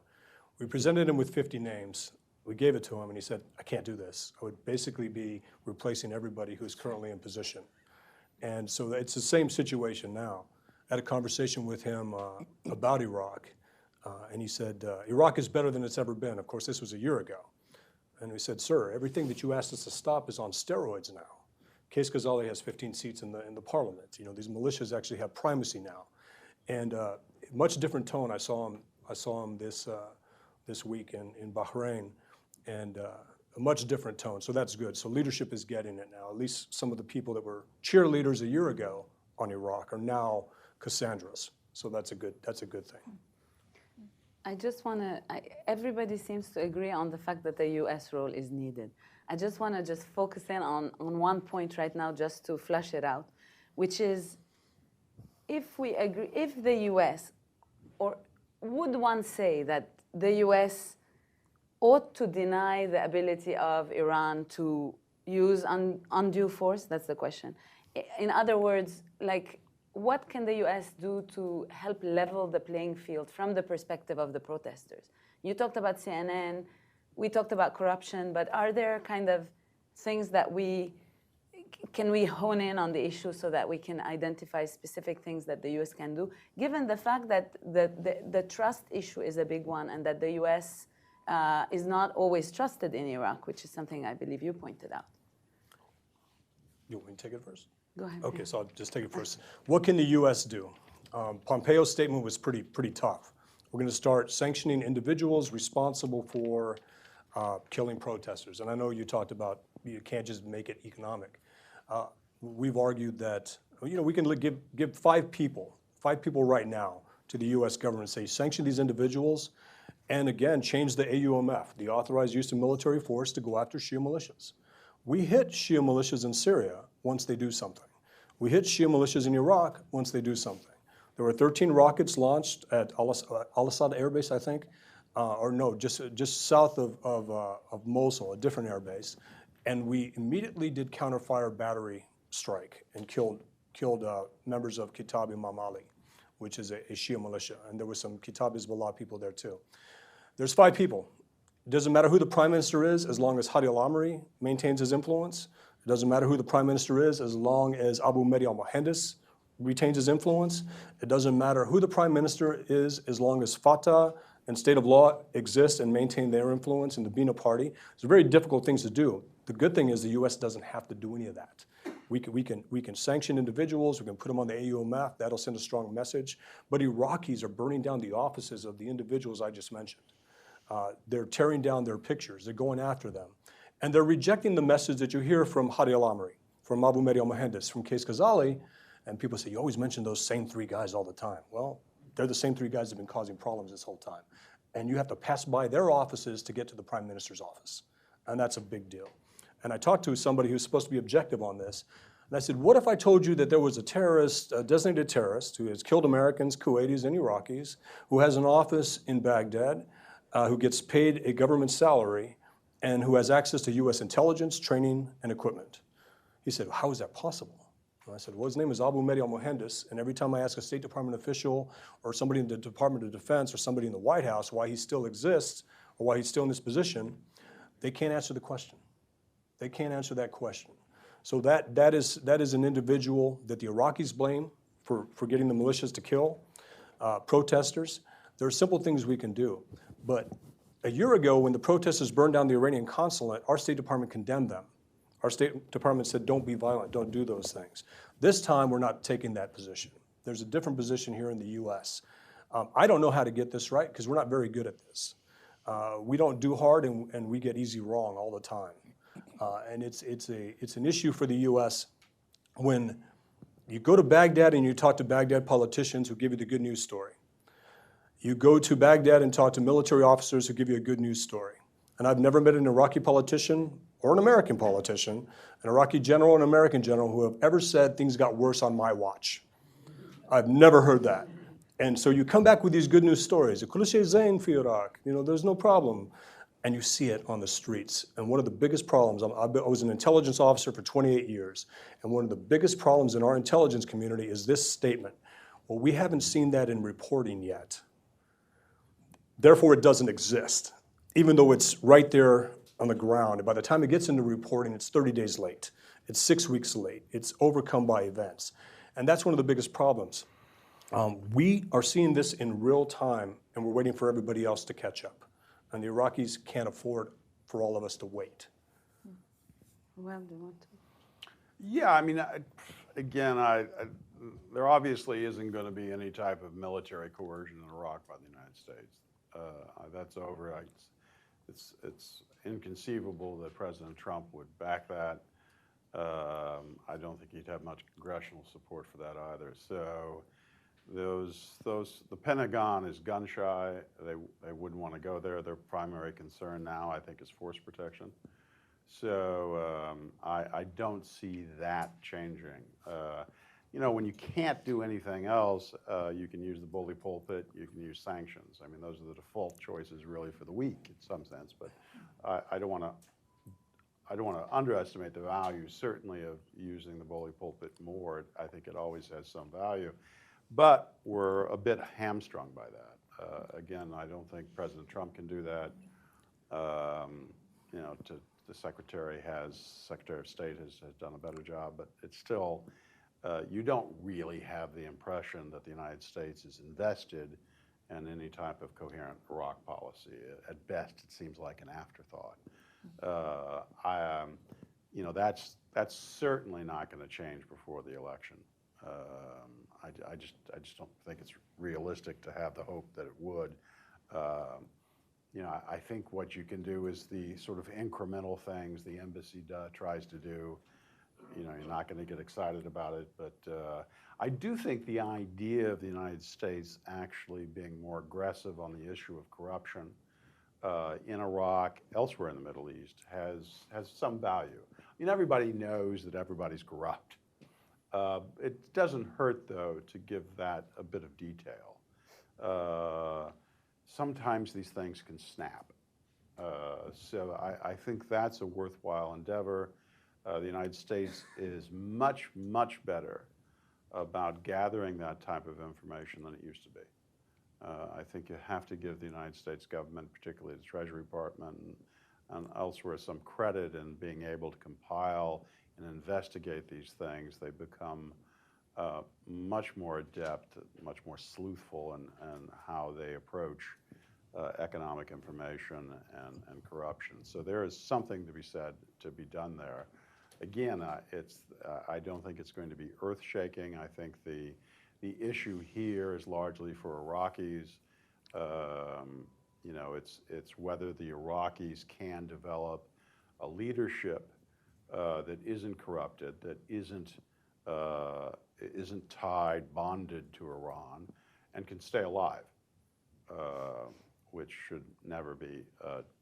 We presented him with 50 names. We gave it to him, and he said, I can't do this. I would basically be replacing everybody who's currently in position. And so it's the same situation now. I had a conversation with him about Iraq. And he said, Iraq is better than it's ever been. Of course, this was a year ago. And we said, sir, everything that you asked us to stop is on steroids now. Qais Khazali has 15 seats in the parliament. You know, these militias actually have primacy now. And much different tone. I saw him this week in Bahrain, and a much different tone. So that's good. So leadership is getting it now. At least some of the people that were cheerleaders a year ago on Iraq are now Cassandras. So that's a good thing. I just want to, everybody seems to agree on the fact that the U.S. role is needed. I just want to just focus in on one point right now just to flush it out, which is if we agree, if the U.S., or would one say that the U.S. ought to deny the ability of Iran to use undue force? That's the question. In other words, like, what can the U.S. do to help level the playing field from the perspective of the protesters? You talked about CNN, we talked about corruption, but are there kind of things that can we hone in on the issue so that we can identify specific things that the U.S. can do, given the fact that the trust issue is a big one and that the U.S. Is not always trusted in Iraq, which is something I believe you pointed out. You want me to take it first? Go ahead. Okay, so I'll just take it first. What can the U.S. do? Pompeo's statement was pretty tough. We're going to start sanctioning individuals responsible for killing protesters. And I know you talked about you can't just make it economic. We've argued that, you know, we can give five people right now to the U.S. government, say sanction these individuals, and again change the AUMF, the authorized use of military force, to go after Shia militias. We hit Shia militias in Syria once they do something. We hit Shia militias in Iraq once they do something. There were 13 rockets launched at Al-Assad Air Base, I think, or no, just south of Mosul, a different air base. And we immediately did counter-fire battery strike and killed members of Kitab Imam Ali, which is a Shia militia. And there were some Kitab Hezbollah people there too. There's five people. It doesn't matter who the prime minister is, as long as Hadi al-Amri maintains his influence. It doesn't matter who the prime minister is, as long as Abu Mahdi al-Mohandes retains his influence. It doesn't matter who the prime minister is, as long as Fatah and state of law exist and maintain their influence in the Bina party. It's very difficult things to do. The good thing is the U.S. doesn't have to do any of that. We can sanction individuals, we can put them on the AUMF, that'll send a strong message. But Iraqis are burning down the offices of the individuals I just mentioned. They're tearing down their pictures, they're going after them. And they're rejecting the message that you hear from Hadi al-Amri, from Abu Mahdi al-Mohandes, from Qais Khazali, and people say, you always mention those same three guys all the time. Well, they're the same three guys that have been causing problems this whole time. And you have to pass by their offices to get to the prime minister's office. And that's a big deal. And I talked to somebody who's supposed to be objective on this, and I said, what if I told you that there was a terrorist, a designated terrorist, who has killed Americans, Kuwaitis, and Iraqis, who has an office in Baghdad, who gets paid a government salary, and who has access to U.S. intelligence, training, and equipment? He said, how is that possible? And I said, well, his name is Abu Mahdi al-Mohandes, and every time I ask a State Department official or somebody in the Department of Defense or somebody in the White House why he still exists or why he's still in this position, they can't answer the question. They can't answer that question. So that is an individual that the Iraqis blame for getting the militias to kill protesters. There are simple things we can do. But a year ago, when the protesters burned down the Iranian consulate, our State Department condemned them. Our State Department said, don't be violent, don't do those things. This time, we're not taking that position. There's a different position here in the U.S. I don't know how to get this right, because we're not very good at this. We don't do hard, and we get easy wrong all the time. And it's an issue for the U.S. when you go to Baghdad and you talk to Baghdad politicians who give you the good news story. You go to Baghdad and talk to military officers who give you a good news story. And I've never met an Iraqi politician or an American politician, an Iraqi general and an American general who have ever said things got worse on my watch. I've never heard that. And so you come back with these good news stories. كل شيء زين في Iraq. There's no problem. And you see it on the streets. And one of the biggest problems, I was an intelligence officer for 28 years, and one of the biggest problems in our intelligence community is this statement. Well, we haven't seen that in reporting yet. Therefore, it doesn't exist, even though it's right there on the ground. And by the time it gets into reporting, it's 30 days late. It's 6 weeks late. It's overcome by events. And that's one of the biggest problems. We are seeing this in real time, and we're waiting for everybody else to catch up. And the Iraqis can't afford for all of us to wait. Well, do you want to? Yeah, I mean, again, there obviously isn't going to be any type of military coercion in Iraq by the United States. That's over. It's inconceivable that President Trump would back that. I don't think he'd have much congressional support for that either. So the Pentagon is gun shy. They wouldn't want to go there. Their primary concern now, I think, is force protection. So I don't see that changing. When you can't do anything else, you can use the bully pulpit, you can use sanctions. I mean, those are the default choices really for the weak in some sense, but I don't want to underestimate the value, certainly, of using the bully pulpit more. I think it always has some value. But we're a bit hamstrung by that. Again, I don't think President Trump can do that. The Secretary of State has done a better job, but it's still, you don't really have the impression that the United States is invested in any type of coherent Iraq policy. At best, it seems like an afterthought. That's certainly not going to change before the election. I just don't think it's realistic to have the hope that it would. I think what you can do is the sort of incremental things the embassy tries to do. You're not going to get excited about it, but I do think the idea of the United States actually being more aggressive on the issue of corruption in Iraq, elsewhere in the Middle East, has some value. Everybody knows that everybody's corrupt. It doesn't hurt, though, to give that a bit of detail. Sometimes these things can snap. So I think that's a worthwhile endeavor. The United States is much, much better about gathering that type of information than it used to be. I think you have to give the United States government, particularly the Treasury Department and elsewhere, some credit in being able to compile and investigate these things. They become much more adept, much more sleuthful in how they approach economic information and corruption. So there is something to be said, to be done there. Again, I don't think it's going to be earth-shaking. I think the issue here is largely for Iraqis. It's whether the Iraqis can develop a leadership that isn't corrupted, that isn't tied, bonded to Iran, and can stay alive, which should never be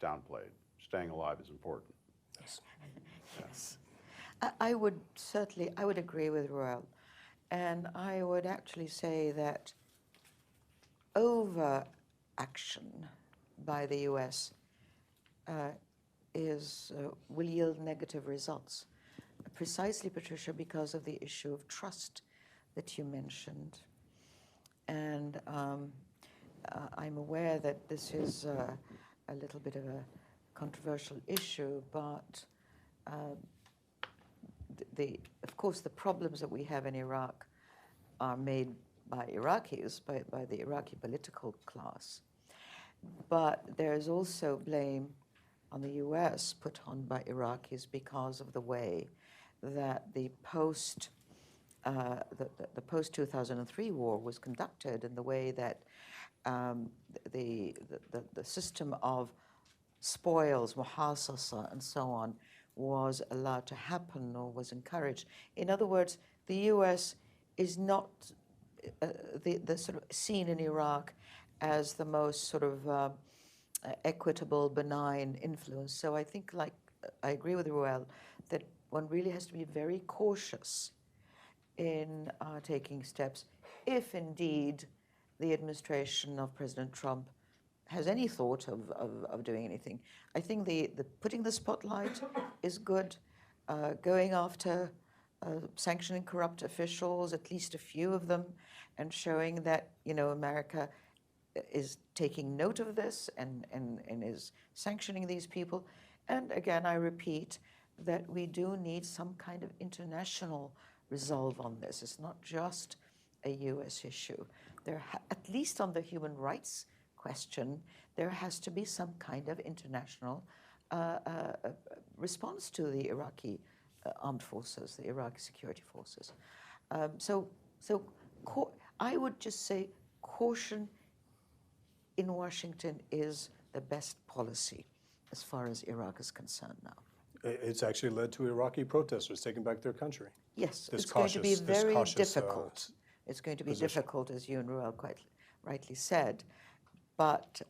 downplayed. Staying alive is important. Yes. Yes. I would agree with Roel, and I would actually say that overaction by the U.S. Will yield negative results, precisely, Patricia, because of the issue of trust that you mentioned. And I'm aware that this is a little bit of a controversial issue, but of course, the problems that we have in Iraq are made by Iraqis, by the Iraqi political class. But there's also blame on the U.S. put on by Iraqis because of the way that the post-2003 war was conducted, and the way that the system of spoils, muhasasa, and so on, was allowed to happen or was encouraged. In other words, the U.S. is not the sort of seen in Iraq as the most sort of equitable, benign influence. So I think, like, I agree with Ruel, that one really has to be very cautious in taking steps if indeed the administration of President Trump has any thought of doing anything. I think the putting the spotlight is good, going after sanctioning corrupt officials, at least a few of them, and showing that, you know, America is taking note of this and is sanctioning these people. And again, I repeat that we do need some kind of international resolve on this. It's not just a US issue. At least on the human rights question, there has to be some kind of international response to the Iraqi armed forces, the Iraqi security forces. I would just say caution in Washington is the best policy as far as Iraq is concerned now. It's actually led to Iraqi protesters taking back their country. Yes, it's going to be very difficult. It's going to be difficult, as you and Ruel quite rightly said, but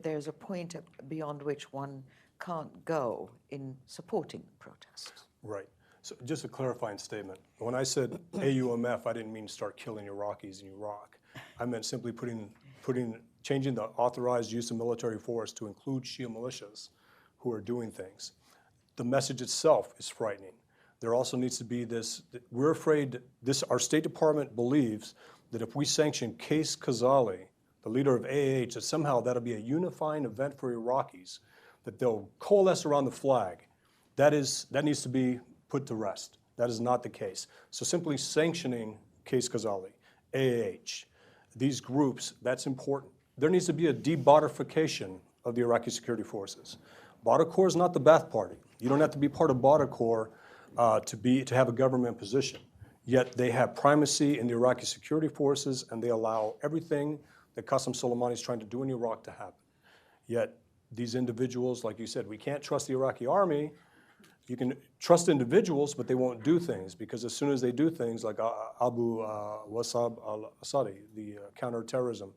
there's a point beyond which one can't go in supporting protests. Right. So just a clarifying statement. When I said AUMF, I didn't mean start killing Iraqis in Iraq. I meant simply changing the authorized use of military force to include Shia militias who are doing things. The message itself is frightening. There also needs to be this, we're afraid, our State Department believes that if we sanction Qais Khazali, the leader of AAH, that somehow that'll be a unifying event for Iraqis, that they'll coalesce around the flag. That needs to be put to rest. That is not the case. So simply sanctioning Qais Khazali, AAH, these groups, that's important. There needs to be a de-Badrification of the Iraqi security forces. Badr Corps is not the Ba'ath Party. You don't have to be part of Badr Corps to have a government position. Yet they have primacy in the Iraqi security forces, and they allow everything that Qasem Soleimani is trying to do in Iraq to happen. Yet these individuals, like you said, we can't trust the Iraqi army. You can trust individuals, but they won't do things, because as soon as they do things, like Abu Wasab al-Assadi, the counterterrorism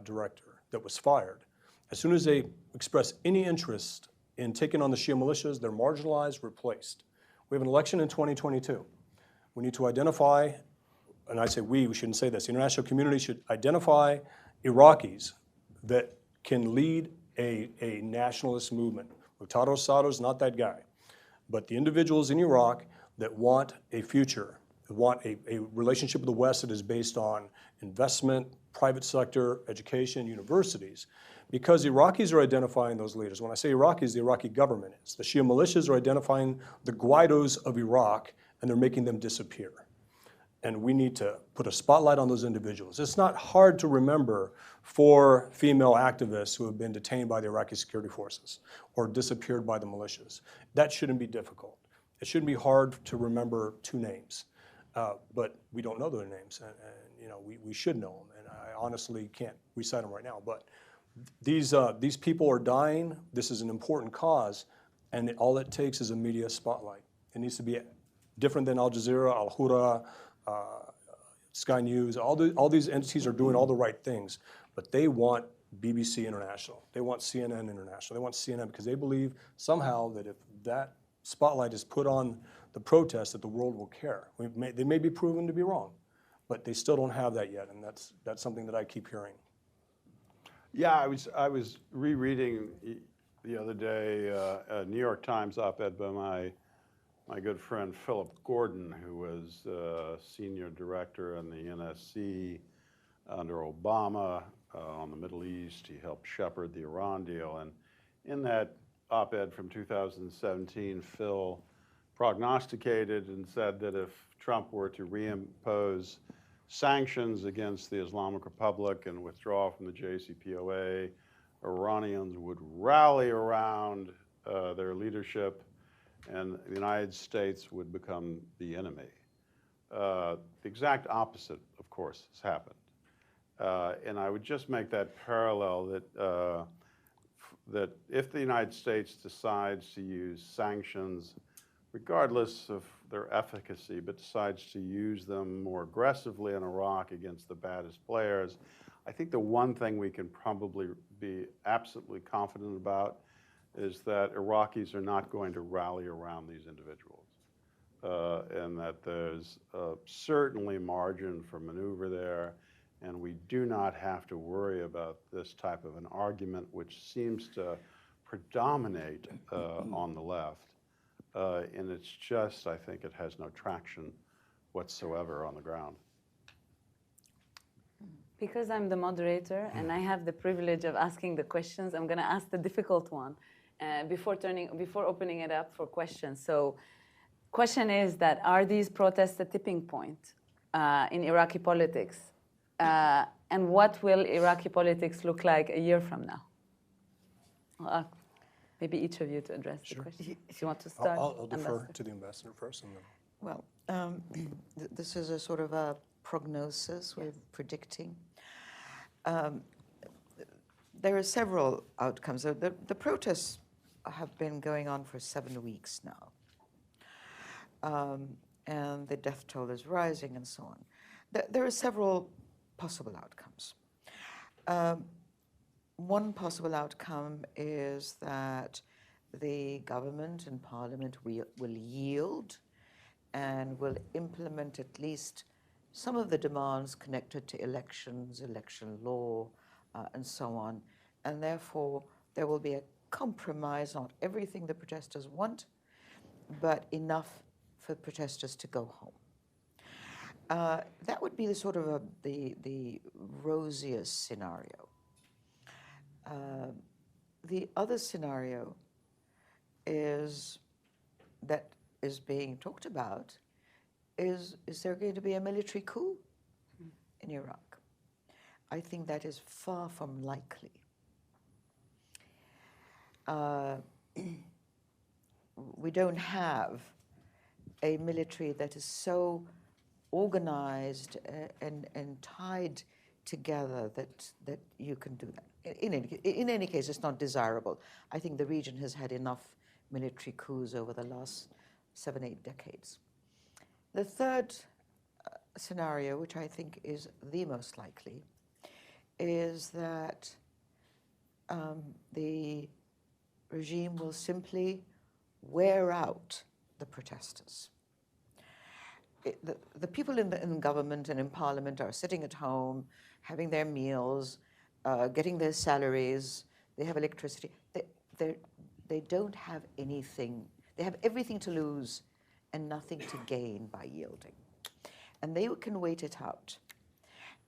director that was fired, as soon as they express any interest in taking on the Shia militias, they're marginalized, replaced. We have an election in 2022. We need to identify, and I say we shouldn't say this, the international community should identify Iraqis that can lead a nationalist movement. Muqtada Sadr is not that guy. But the individuals in Iraq that want a future, that want a relationship with the West that is based on investment, private sector, education, universities, because Iraqis are identifying those leaders. When I say Iraqis, the Iraqi government is. The Shia militias are identifying the Guaidos of Iraq, and they're making them disappear. And we need to put a spotlight on those individuals. It's not hard to remember 4 female activists who have been detained by the Iraqi security forces or disappeared by the militias. That shouldn't be difficult. It shouldn't be hard to remember 2 names, but we don't know their names, and you know, we should know them, and I honestly can't recite them right now. But these people are dying. This is an important cause, and all it takes is a media spotlight. It needs to be different than Al Jazeera, Al Hura, Sky News. All these entities are doing all the right things, but they want BBC International. They want CNN International. They want CNN because they believe somehow that if that spotlight is put on the protest, that the world will care. They may be proven to be wrong, but they still don't have that yet, and that's something that I keep hearing. Yeah, I was rereading the other day a New York Times op-ed by my good friend Philip Gordon, who was senior director in the NSC under Obama on the Middle East. He helped shepherd the Iran deal. And in that op-ed from 2017, Phil prognosticated and said that if Trump were to reimpose sanctions against the Islamic Republic and withdraw from the JCPOA, Iranians would rally around their leadership, and the United States would become the enemy. The exact opposite, of course, has happened. And I would just make that parallel that if the United States decides to use sanctions, regardless of their efficacy, but decides to use them more aggressively in Iraq against the baddest players, I think the one thing we can probably be absolutely confident about is that Iraqis are not going to rally around these individuals, and that there's certainly margin for maneuver there, and we do not have to worry about this type of an argument, which seems to predominate on the left. And it's just, I think it has no traction whatsoever on the ground. Because I'm the moderator and I have the privilege of asking the questions, I'm going to ask the difficult one before opening it up for questions. So, question is that are these protests a tipping point in Iraqi politics, and what will Iraqi politics look like a year from now? I'll ask maybe each of you to address the question. If you want to start, I'll defer to the ambassador first, and then. Well, this is a sort of a prognosis, we're predicting. There are several outcomes. The protests have been going on for 7 weeks now. And the death toll is rising and so on. There are several possible outcomes. One possible outcome is that the government and parliament will yield and will implement at least some of the demands connected to elections, election law, and so on. And therefore, there will be a compromise, not everything the protesters want, but enough for protesters to go home. That would be the sort of the rosiest scenario. The other scenario is that is being talked about is there going to be a military coup in Iraq? I think that is far from likely. We don't have a military that is so organized and tied together that you can do that. In any case, it's not desirable. I think the region has had enough military coups over the last 7-8 decades. The third scenario, which I think is the most likely, is that the regime will simply wear out the protesters. The people in government and in parliament are sitting at home, having their meals, getting their salaries, they have electricity. They don't have anything. They have everything to lose and nothing to gain by yielding. And they can wait it out.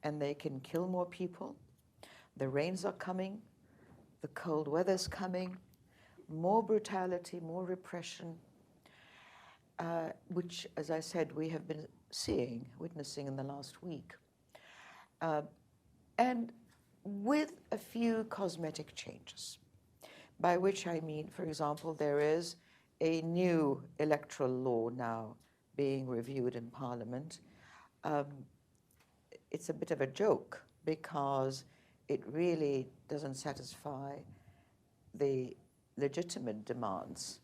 And they can kill more people. The rains are coming. The cold weather's coming. More brutality, more repression, which, as I said, we have been witnessing in the last week. And with a few cosmetic changes, by which I mean, for example, there is a new electoral law now being reviewed in Parliament. It's a bit of a joke because it really doesn't satisfy the legitimate demands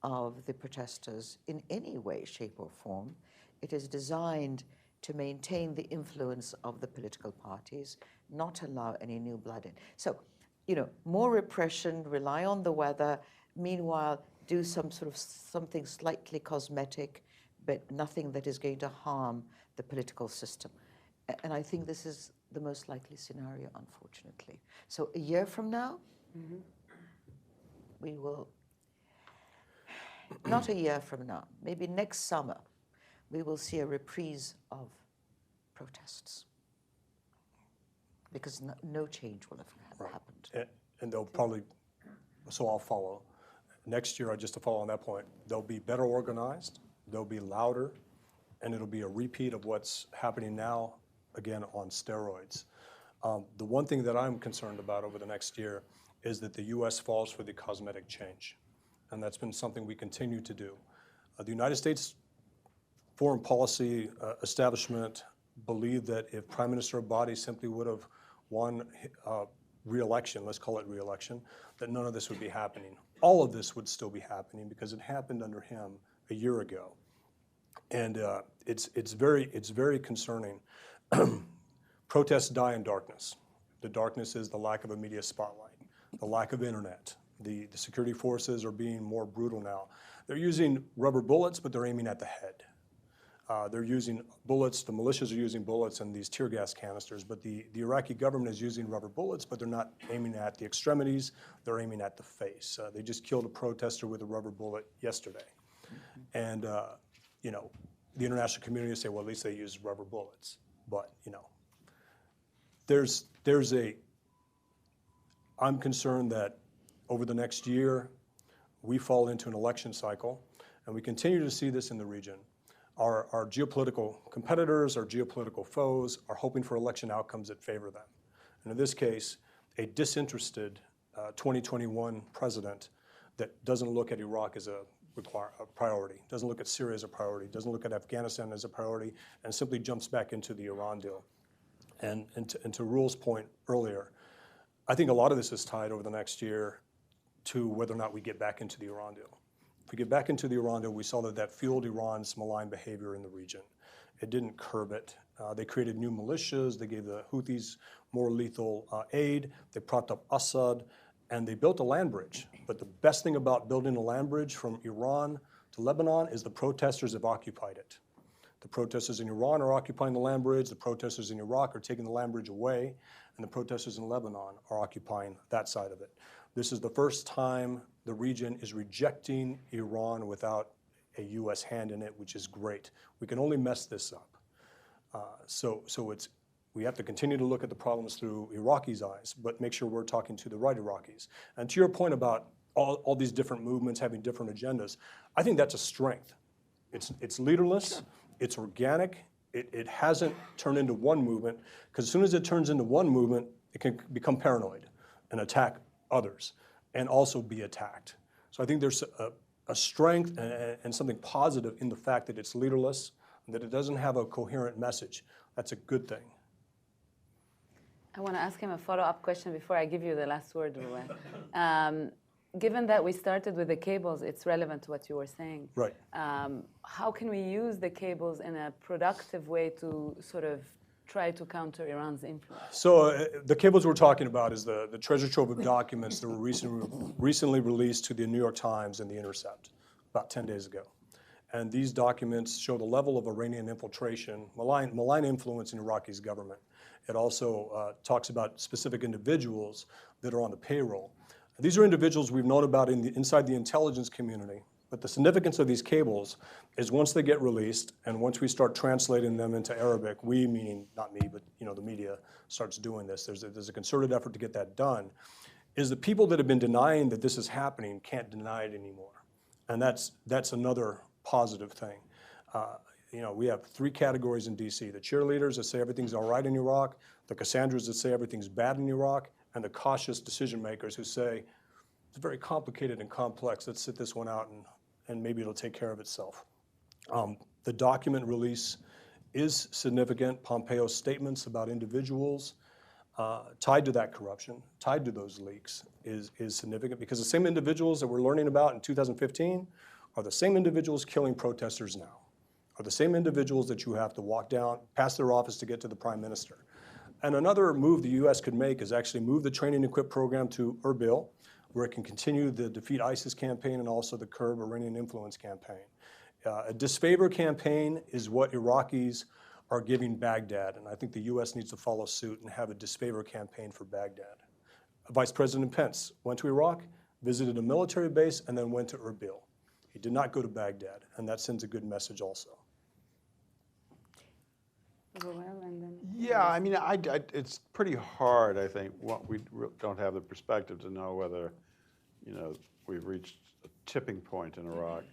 of the protesters in any way, shape, or form. It is designed to maintain the influence of the political parties, not allow any new blood in. So, more repression, rely on the weather, meanwhile, do something slightly cosmetic, but nothing that is going to harm the political system. And I think this is the most likely scenario, unfortunately. So a year from now, we will, not a year from now, maybe next summer, we will see a reprise of protests because no change will have happened. And they'll probably, so I'll follow. Next year, just to follow on that point, they'll be better organized, they'll be louder, and it'll be a repeat of what's happening now, again, on steroids. The one thing that I'm concerned about over the next year is that the U.S. falls for the cosmetic change. And that's been something we continue to do. The United States foreign policy establishment believed that if Prime Minister Abadi simply would have won re-election, let's call it re-election, that none of this would be happening. All of this would still be happening because it happened under him a year ago. And it's very concerning. Protests die in darkness. The darkness is the lack of a media spotlight, the lack of internet. The security forces are being more brutal now. They're using rubber bullets, but they're aiming at the head. They're using bullets, the militias are using bullets and these tear gas canisters, but the Iraqi government is using rubber bullets, but they're not aiming at the extremities, they're aiming at the face. They just killed a protester with a rubber bullet yesterday. And, you know, the international community say, well, at least they used rubber bullets. But, you know, I'm concerned that over the next year, we fall into an election cycle, and we continue to see this in the region. Our geopolitical competitors, our geopolitical foes are hoping for election outcomes that favor them. And in this case, a disinterested 2021 president that doesn't look at Iraq as a priority, doesn't look at Syria as a priority, doesn't look at Afghanistan as a priority, and simply jumps back into the Iran deal. And to Rule's point earlier, I think a lot of this is tied over the next year to whether or not we get back into the Iran deal. If we get back into the Iran deal, we saw that fueled Iran's malign behavior in the region. It didn't curb it. They created new militias. They gave the Houthis more lethal aid. They propped up Assad, and they built a land bridge. But the best thing about building a land bridge from Iran to Lebanon is the protesters have occupied it. The protesters in Iran are occupying the land bridge. The protesters in Iraq are taking the land bridge away, and the protesters in Lebanon are occupying that side of it. This is the first time the region is rejecting Iran without a U.S. hand in it, which is great. We can only mess this up. We have to continue to look at the problems through Iraqis' eyes, but make sure we're talking to the right Iraqis. And to your point about all these different movements having different agendas, I think that's a strength. It's leaderless, it's organic, it hasn't turned into one movement, because as soon as it turns into one movement, it can become paranoid and attack others and also be attacked. So I think there's a strength and something positive in the fact that it's leaderless and that it doesn't have a coherent message. That's a good thing. I want to ask him a follow-up question before I give you the last word, Ruwan. Given that we started with the cables, it's relevant to what you were saying. Right. How can we use the cables in a productive way to sort of try to counter Iran's influence? So the cables we're talking about is the treasure trove of documents that were recently released to the New York Times and The Intercept about 10 days ago. And these documents show the level of Iranian infiltration, malign influence in Iraqi's government. It also talks about specific individuals that are on the payroll. These are individuals we've known about inside the intelligence community. But the significance of these cables is once they get released and once we start translating them into Arabic, we, meaning not me, but the media starts doing this. There's a concerted effort to get that done. Is the people that have been denying that this is happening can't deny it anymore, and that's another positive thing. We have three categories in D.C. The cheerleaders that say everything's all right in Iraq, the Cassandras that say everything's bad in Iraq, and the cautious decision makers who say it's very complicated and complex. Let's sit this one out and maybe it'll take care of itself. The document release is significant. Pompeo's statements about individuals tied to that corruption, tied to those leaks is significant because the same individuals that we're learning about in 2015 are the same individuals killing protesters now, are the same individuals that you have to walk down, past their office to get to the prime minister. And another move the U.S. could make is actually move the train and equip program to Erbil, where it can continue the Defeat ISIS campaign and also the Curb Iranian Influence campaign. A disfavor campaign is what Iraqis are giving Baghdad, and I think the U.S. needs to follow suit and have a disfavor campaign for Baghdad. Vice President Pence went to Iraq, visited a military base, and then went to Erbil. He did not go to Baghdad, and that sends a good message also. Yeah, I mean, it's pretty hard, I think. We don't have the perspective to know whether, we've reached a tipping point in Iraq.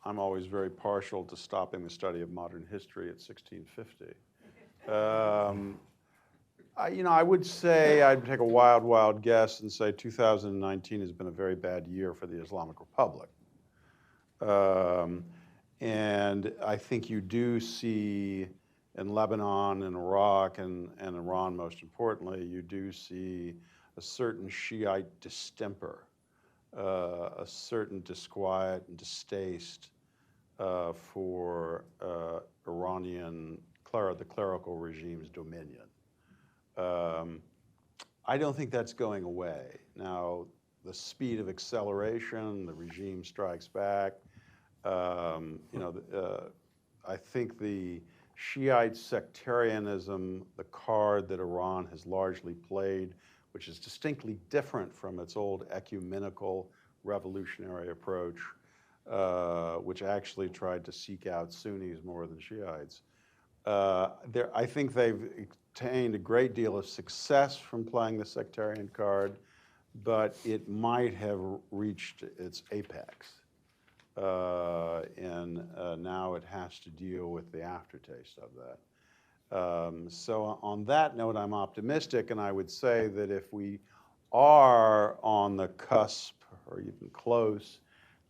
I'm always very partial to stopping the study of modern history at 1650. I would say, I'd take a wild guess and say 2019 has been a very bad year for the Islamic Republic. And I think you do see in Lebanon and Iraq and Iran, most importantly, you do see a certain Shiite distemper, a certain disquiet and distaste for the clerical regime's dominion. I don't think that's going away. Now, the speed of acceleration, the regime strikes back. I think the Shiite sectarianism, the card that Iran has largely played, which is distinctly different from its old ecumenical revolutionary approach, which actually tried to seek out Sunnis more than Shiites. I think they've obtained a great deal of success from playing the sectarian card, but it might have reached its apex. And now it has to deal with the aftertaste of that. So on that note, I'm optimistic, and I would say that if we are on the cusp, or even close,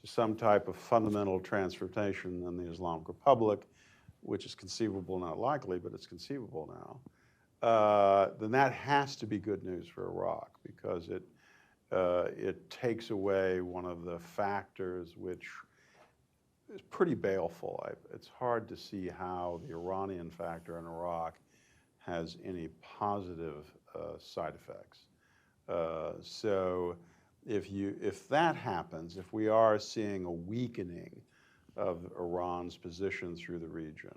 to some type of fundamental transformation in the Islamic Republic, which is conceivable, not likely, but it's conceivable now, then that has to be good news for Iraq, because it takes away one of the factors which is pretty baleful. It's hard to see how the Iranian factor in Iraq has any positive side effects. So if that happens, if we are seeing a weakening of Iran's position through the region,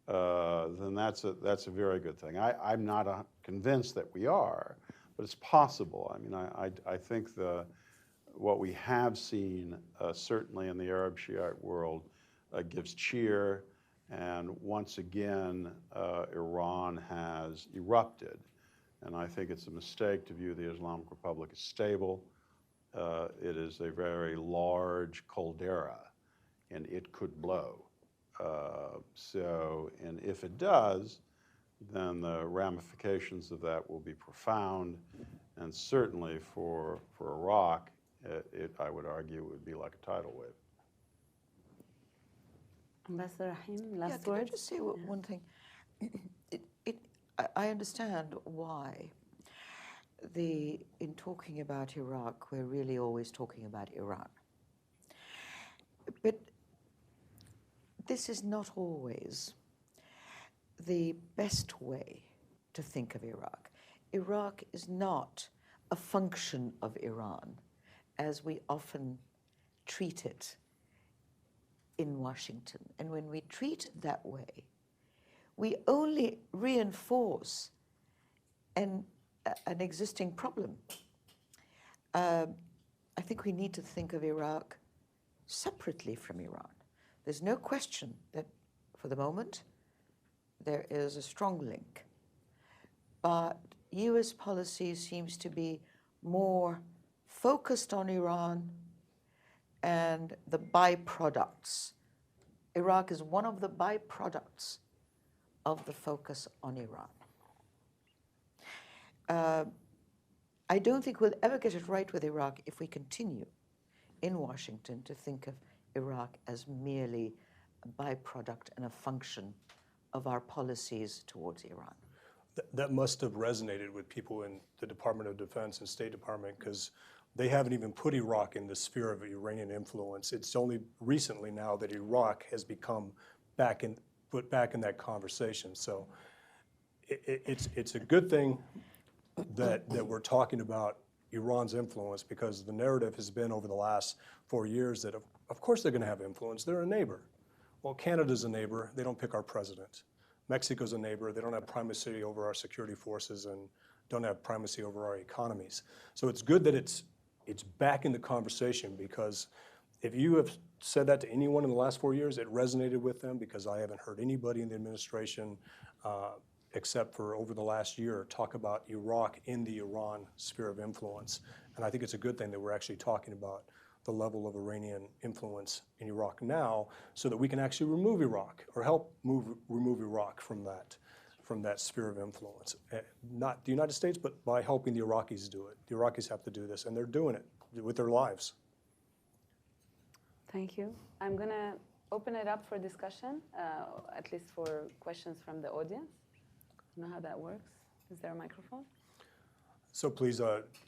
then that's a very good thing. I'm not convinced that we are, but it's possible. I mean, I think what we have seen, certainly in the Arab Shiite world, gives cheer. And once again, Iran has erupted. And I think it's a mistake to view the Islamic Republic as stable. It is a very large caldera, and it could blow. And if it does, then the ramifications of that will be profound. And certainly for Iraq, I would argue it would be like a tidal wave. Ambassador Rahim, last Can I word? just say one thing? I understand why in talking about Iraq, we're really always talking about Iran. But this is not always the best way to think of Iraq. Iraq is not a function of Iran, as we often treat it in Washington. And when we treat it that way, we only reinforce an existing problem. I think we need to think of Iraq separately from Iran. There's no question that, for the moment, there is a strong link. But US policy seems to be more focused on Iran and the byproducts. Iraq is one of the byproducts of the focus on Iran. I don't think we'll ever get it right with Iraq if we continue in Washington to think of Iraq as merely a byproduct and a function of our policies towards Iran. That must have resonated with people in the Department of Defense and State Department, because they haven't even put Iraq in the sphere of Iranian influence. It's only recently now that Iraq has become put back in that conversation. So it's a good thing that we're talking about Iran's influence, because the narrative has been over the last 4 years that of course they're going to have influence. They're a neighbor. Well, Canada's a neighbor. They don't pick our president. Mexico's a neighbor. They don't have primacy over our security forces and don't have primacy over our economies. So it's good that it's back in the conversation, because if you have said that to anyone in the last 4 years, it resonated with them, because I haven't heard anybody in the administration except for over the last year talk about Iraq in the Iran sphere of influence. And I think it's a good thing that we're actually talking about the level of Iranian influence in Iraq now, so that we can actually remove Iraq, or help remove Iraq from that sphere of influence. Not the United States, but by helping the Iraqis do it. The Iraqis have to do this, and they're doing it with their lives. Thank you. I'm going to open it up for discussion, at least for questions from the audience. I don't know how that works. Is there a microphone? So please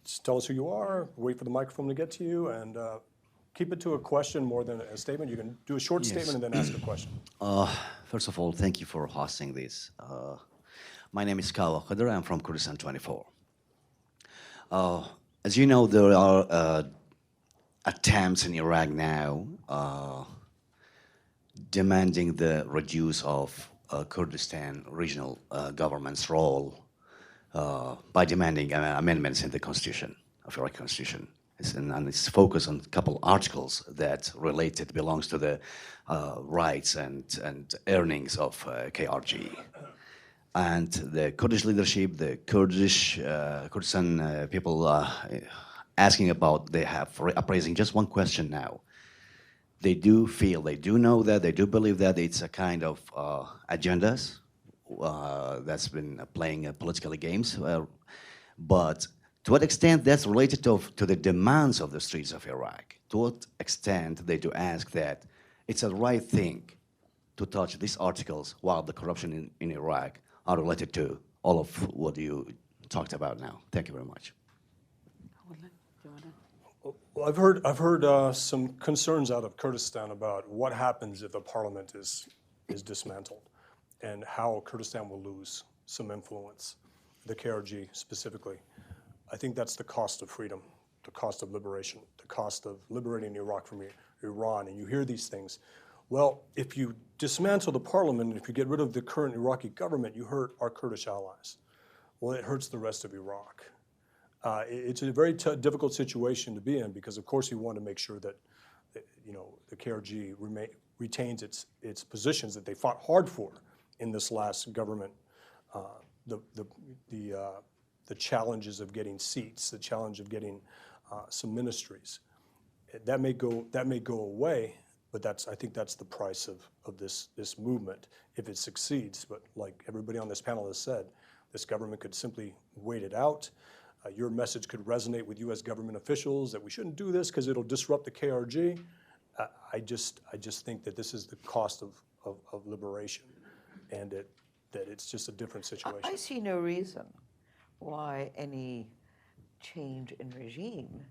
just tell us who you are, wait for the microphone to get to you, and keep it to a question more than a statement. You can do a short statement and then ask a question. First of all, thank you for hosting this. My name is Kawa Khadr. I'm from Kurdistan 24. As you know, there are attempts in Iraq now demanding the reduce of Kurdistan regional government's role by demanding amendments in the constitution, of Iraqi constitution. And it's focused on a couple articles that related belongs to the rights and earnings of KRG. And the Kurdish leadership, the Kurdistan people asking about, they have appraising just one question now. They do feel, they do know that, they do believe that it's a kind of agendas that's been playing political games. But to what extent that's related to the demands of the streets of Iraq? To what extent they do ask that it's a right thing to touch these articles while the corruption in Iraq are related to all of what you talked about now? Thank you very much. Well, I've heard some concerns out of Kurdistan about what happens if the parliament is dismantled and how Kurdistan will lose some influence, the KRG specifically. I think that's the cost of freedom, the cost of liberation, the cost of liberating Iraq from Iran. And you hear these things. Well, if you dismantle the parliament, and if you get rid of the current Iraqi government, you hurt our Kurdish allies. Well, it hurts the rest of Iraq. It's a very difficult situation to be in because, of course, you want to make sure that the KRG retains its positions that they fought hard for in this last government. The challenges of getting seats, the challenge of getting some ministries, that may go away. But I think that's the price of this movement if it succeeds. But like everybody on this panel has said, this government could simply wait it out. Your message could resonate with U.S. government officials that we shouldn't do this because it'll disrupt the KRG. I just think that this is the cost of liberation, and that it's just a different situation. I see no reason why any change in regime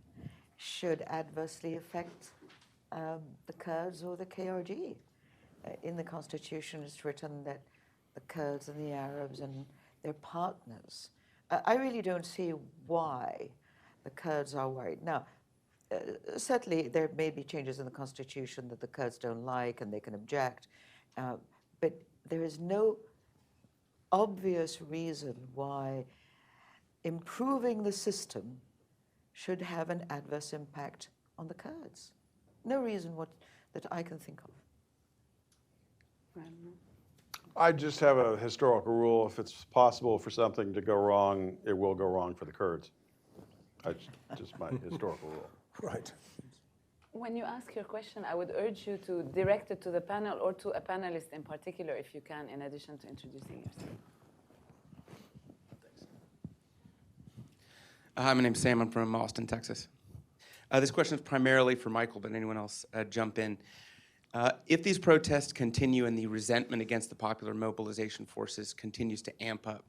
should adversely affect the Kurds or the KRG. In the Constitution, it's written that the Kurds and the Arabs and their partners. I really don't see why the Kurds are worried. Now, certainly there may be changes in the Constitution that the Kurds don't like and they can object, but there is no obvious reason why improving the system should have an adverse impact on the Kurds. No reason that I can think of. I just have a historical rule. If it's possible for something to go wrong, it will go wrong for the Kurds. That's just my historical rule. Right. When you ask your question, I would urge you to direct it to the panel or to a panelist in particular, if you can, in addition to introducing yourself. Hi, my name's Sam. I'm from Austin, Texas. This question is primarily for Michael, but anyone else jump in. If these protests continue and the resentment against the popular mobilization forces continues to amp up,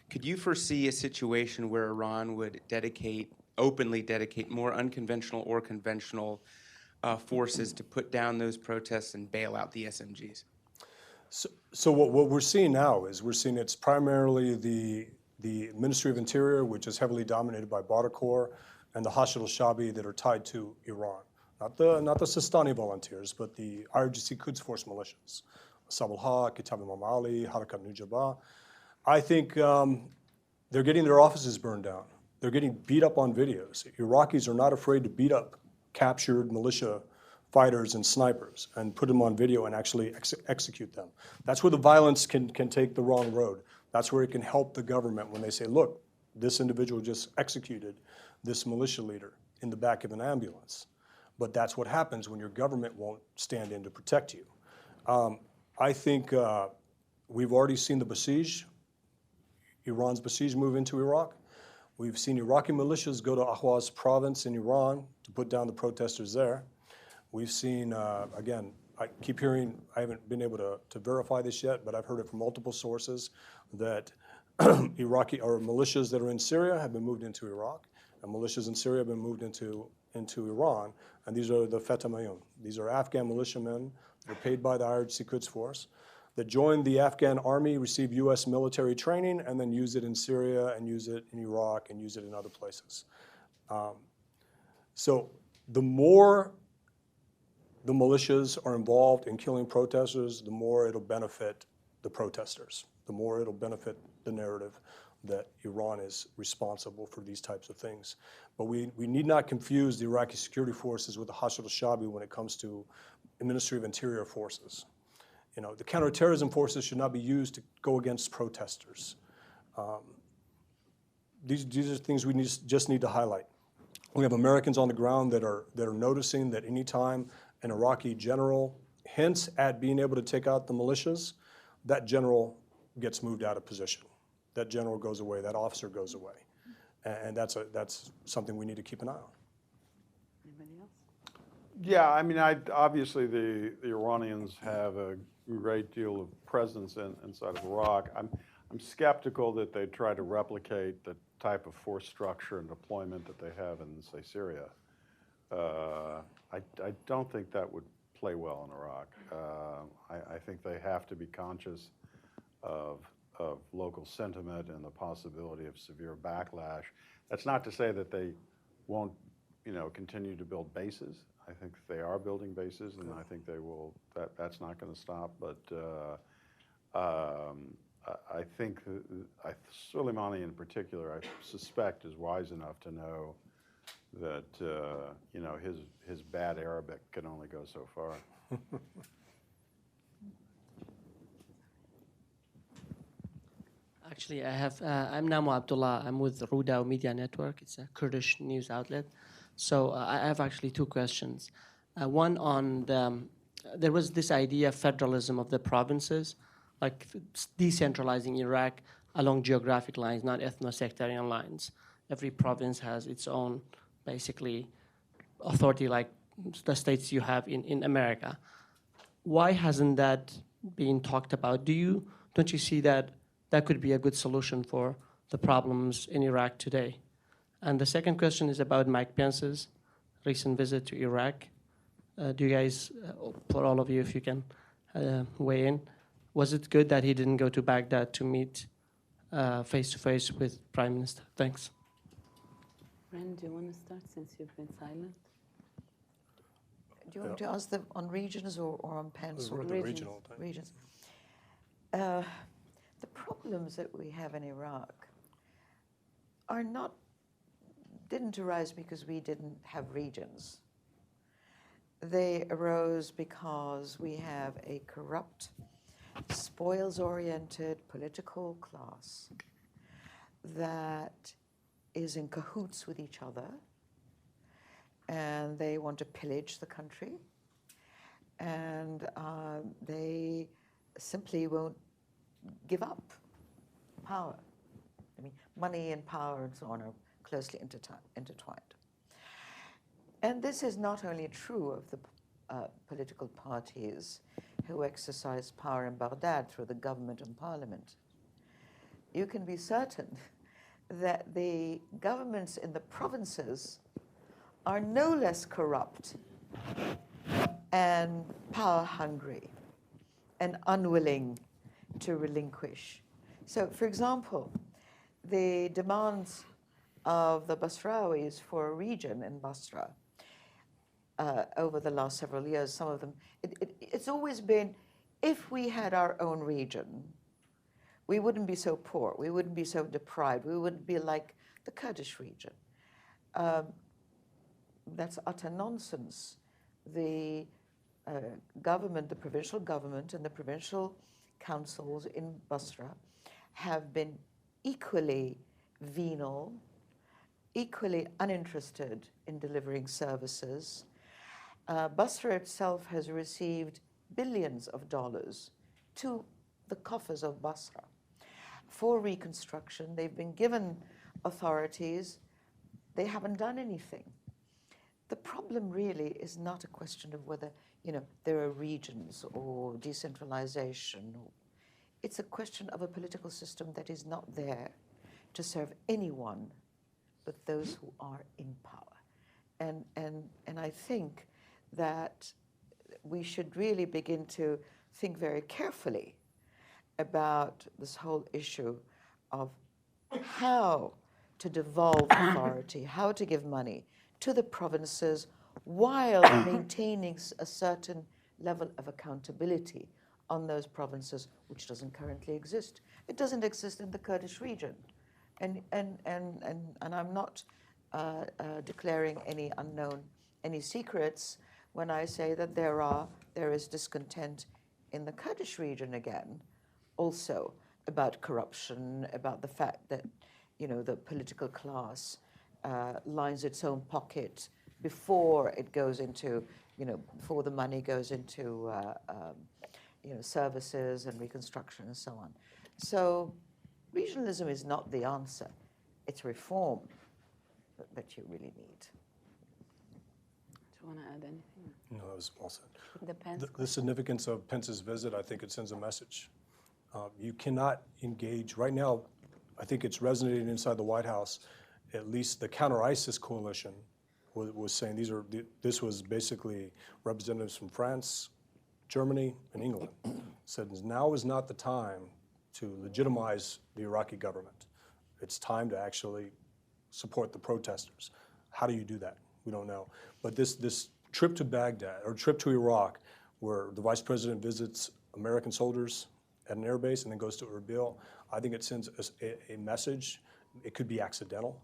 could you foresee a situation where Iran would openly dedicate more unconventional or conventional forces to put down those protests and bail out the SMGs? So what we're seeing now is it's primarily the Ministry of Interior, which is heavily dominated by Badr Corps, and the Hashd al-Shabi that are tied to Iran. Not the Sistani volunteers, but the IRGC Quds Force militias, Sabal Haq, Kitab Imam Ali, Harakat Nujaba. I think they're getting their offices burned down. They're getting beat up on videos. Iraqis are not afraid to beat up captured militia fighters and snipers and put them on video and actually execute them. That's where the violence can take the wrong road. That's where it can help the government when they say, look, this individual just executed this militia leader in the back of an ambulance. But that's what happens when your government won't stand in to protect you. I think we've already seen the Basij, Iran's Basij move into Iraq. We've seen Iraqi militias go to Ahwaz province in Iran to put down the protesters there. We've seen, again, I keep hearing, I haven't been able to verify this yet, but I've heard it from multiple sources that Iraqi or militias that are in Syria have been moved into Iraq, and militias in Syria have been moved into Iran, and these are the Fatah Mayun. These are Afghan militiamen. They're paid by the IRGC Quds Force. that join the Afghan army, receive US military training, and then use it in Syria and use it in Iraq and use it in other places. So the more the militias are involved in killing protesters, the more it'll benefit the protesters, the more it'll benefit the narrative that Iran is responsible for these types of things. But we need not confuse the Iraqi security forces with the Hashd al-Shabi when it comes to the Ministry of Interior forces. You know, the counterterrorism forces should not be used to go against protesters. These are things we just need to highlight. We have Americans on the ground that are noticing that anytime an Iraqi general hints at being able to take out the militias, that general gets moved out of position. That general goes away, that officer goes away. And that's something we need to keep an eye on. Anybody else? Yeah, I mean, obviously the Iranians have a great deal of presence inside of Iraq. I'm skeptical that they try to replicate the type of force structure and deployment that they have in, say, Syria. I don't think that would play well in Iraq. I think they have to be conscious of local sentiment and the possibility of severe backlash. That's not to say that they won't, continue to build bases. I think they are building bases, and I think they will. That's not going to stop. But I think Soleimani in particular, I suspect, is wise enough to know that his bad Arabic can only go so far. Actually, I'm Namo Abdullah. I'm with Rudaw Media Network. It's a Kurdish news outlet. So I have actually two questions. One on there was this idea of federalism of the provinces, like decentralizing Iraq along geographic lines, not ethno-sectarian lines. Every province has its own, basically, authority like the states you have in America. Why hasn't that been talked about? Don't you see that could be a good solution for the problems in Iraq today? And the second question is about Mike Pence's recent visit to Iraq. Do you guys, for all of you, if you can weigh in, was it good that he didn't go to Baghdad to meet face-to-face with Prime Minister? Thanks. Ren, do you want to start since you've been silent? Do you want to ask them on regions or on Pence? The regional thing. Regions. The problems that we have in Iraq didn't arise because we didn't have regions. They arose because we have a corrupt, spoils-oriented political class that is in cahoots with each other, and they want to pillage the country, and they simply won't give up power. I mean, money and power and so on are closely intertwined. And this is not only true of the political parties who exercise power in Baghdad through the government and parliament. You can be certain that the governments in the provinces are no less corrupt and power-hungry and unwilling to relinquish. So, for example, the demands of the Basrawis for a region in Basra over the last several years, some of them, it's always been, if we had our own region, we wouldn't be so poor, we wouldn't be so deprived, we wouldn't be like the Kurdish region. That's utter nonsense. The government, the provincial government and the provincial councils in Basra have been equally venal, equally uninterested in delivering services. Basra itself has received billions of dollars to the coffers of Basra for reconstruction. They've been given authorities. They haven't done anything. The problem really is not a question of whether, there are regions or decentralization. It's a question of a political system that is not there to serve anyone but those who are in power. And I think that we should really begin to think very carefully about this whole issue of how to devolve authority, how to give money to the provinces while maintaining a certain level of accountability on those provinces, which doesn't currently exist. It doesn't exist in the Kurdish region. And I'm not declaring any secrets when I say that there is discontent in the Kurdish region again, also about corruption, about the fact that, the political class lines its own pocket before it goes into, before the money goes into, services and reconstruction and so on. So regionalism is not the answer. It's reform that you really need. Do you want to add anything? No, that was well said. Depends. The significance of Pence's visit, I think it sends a message. You cannot engage, right now, I think it's resonating inside the White House, at least the counter-ISIS coalition was saying this was basically representatives from France, Germany, and England, said now is not the time to legitimize the Iraqi government. It's time to actually support the protesters. How do you do that? We don't know. But this trip to Baghdad, or trip to Iraq, where the vice president visits American soldiers at an airbase and then goes to Erbil, I think it sends a message. It could be accidental,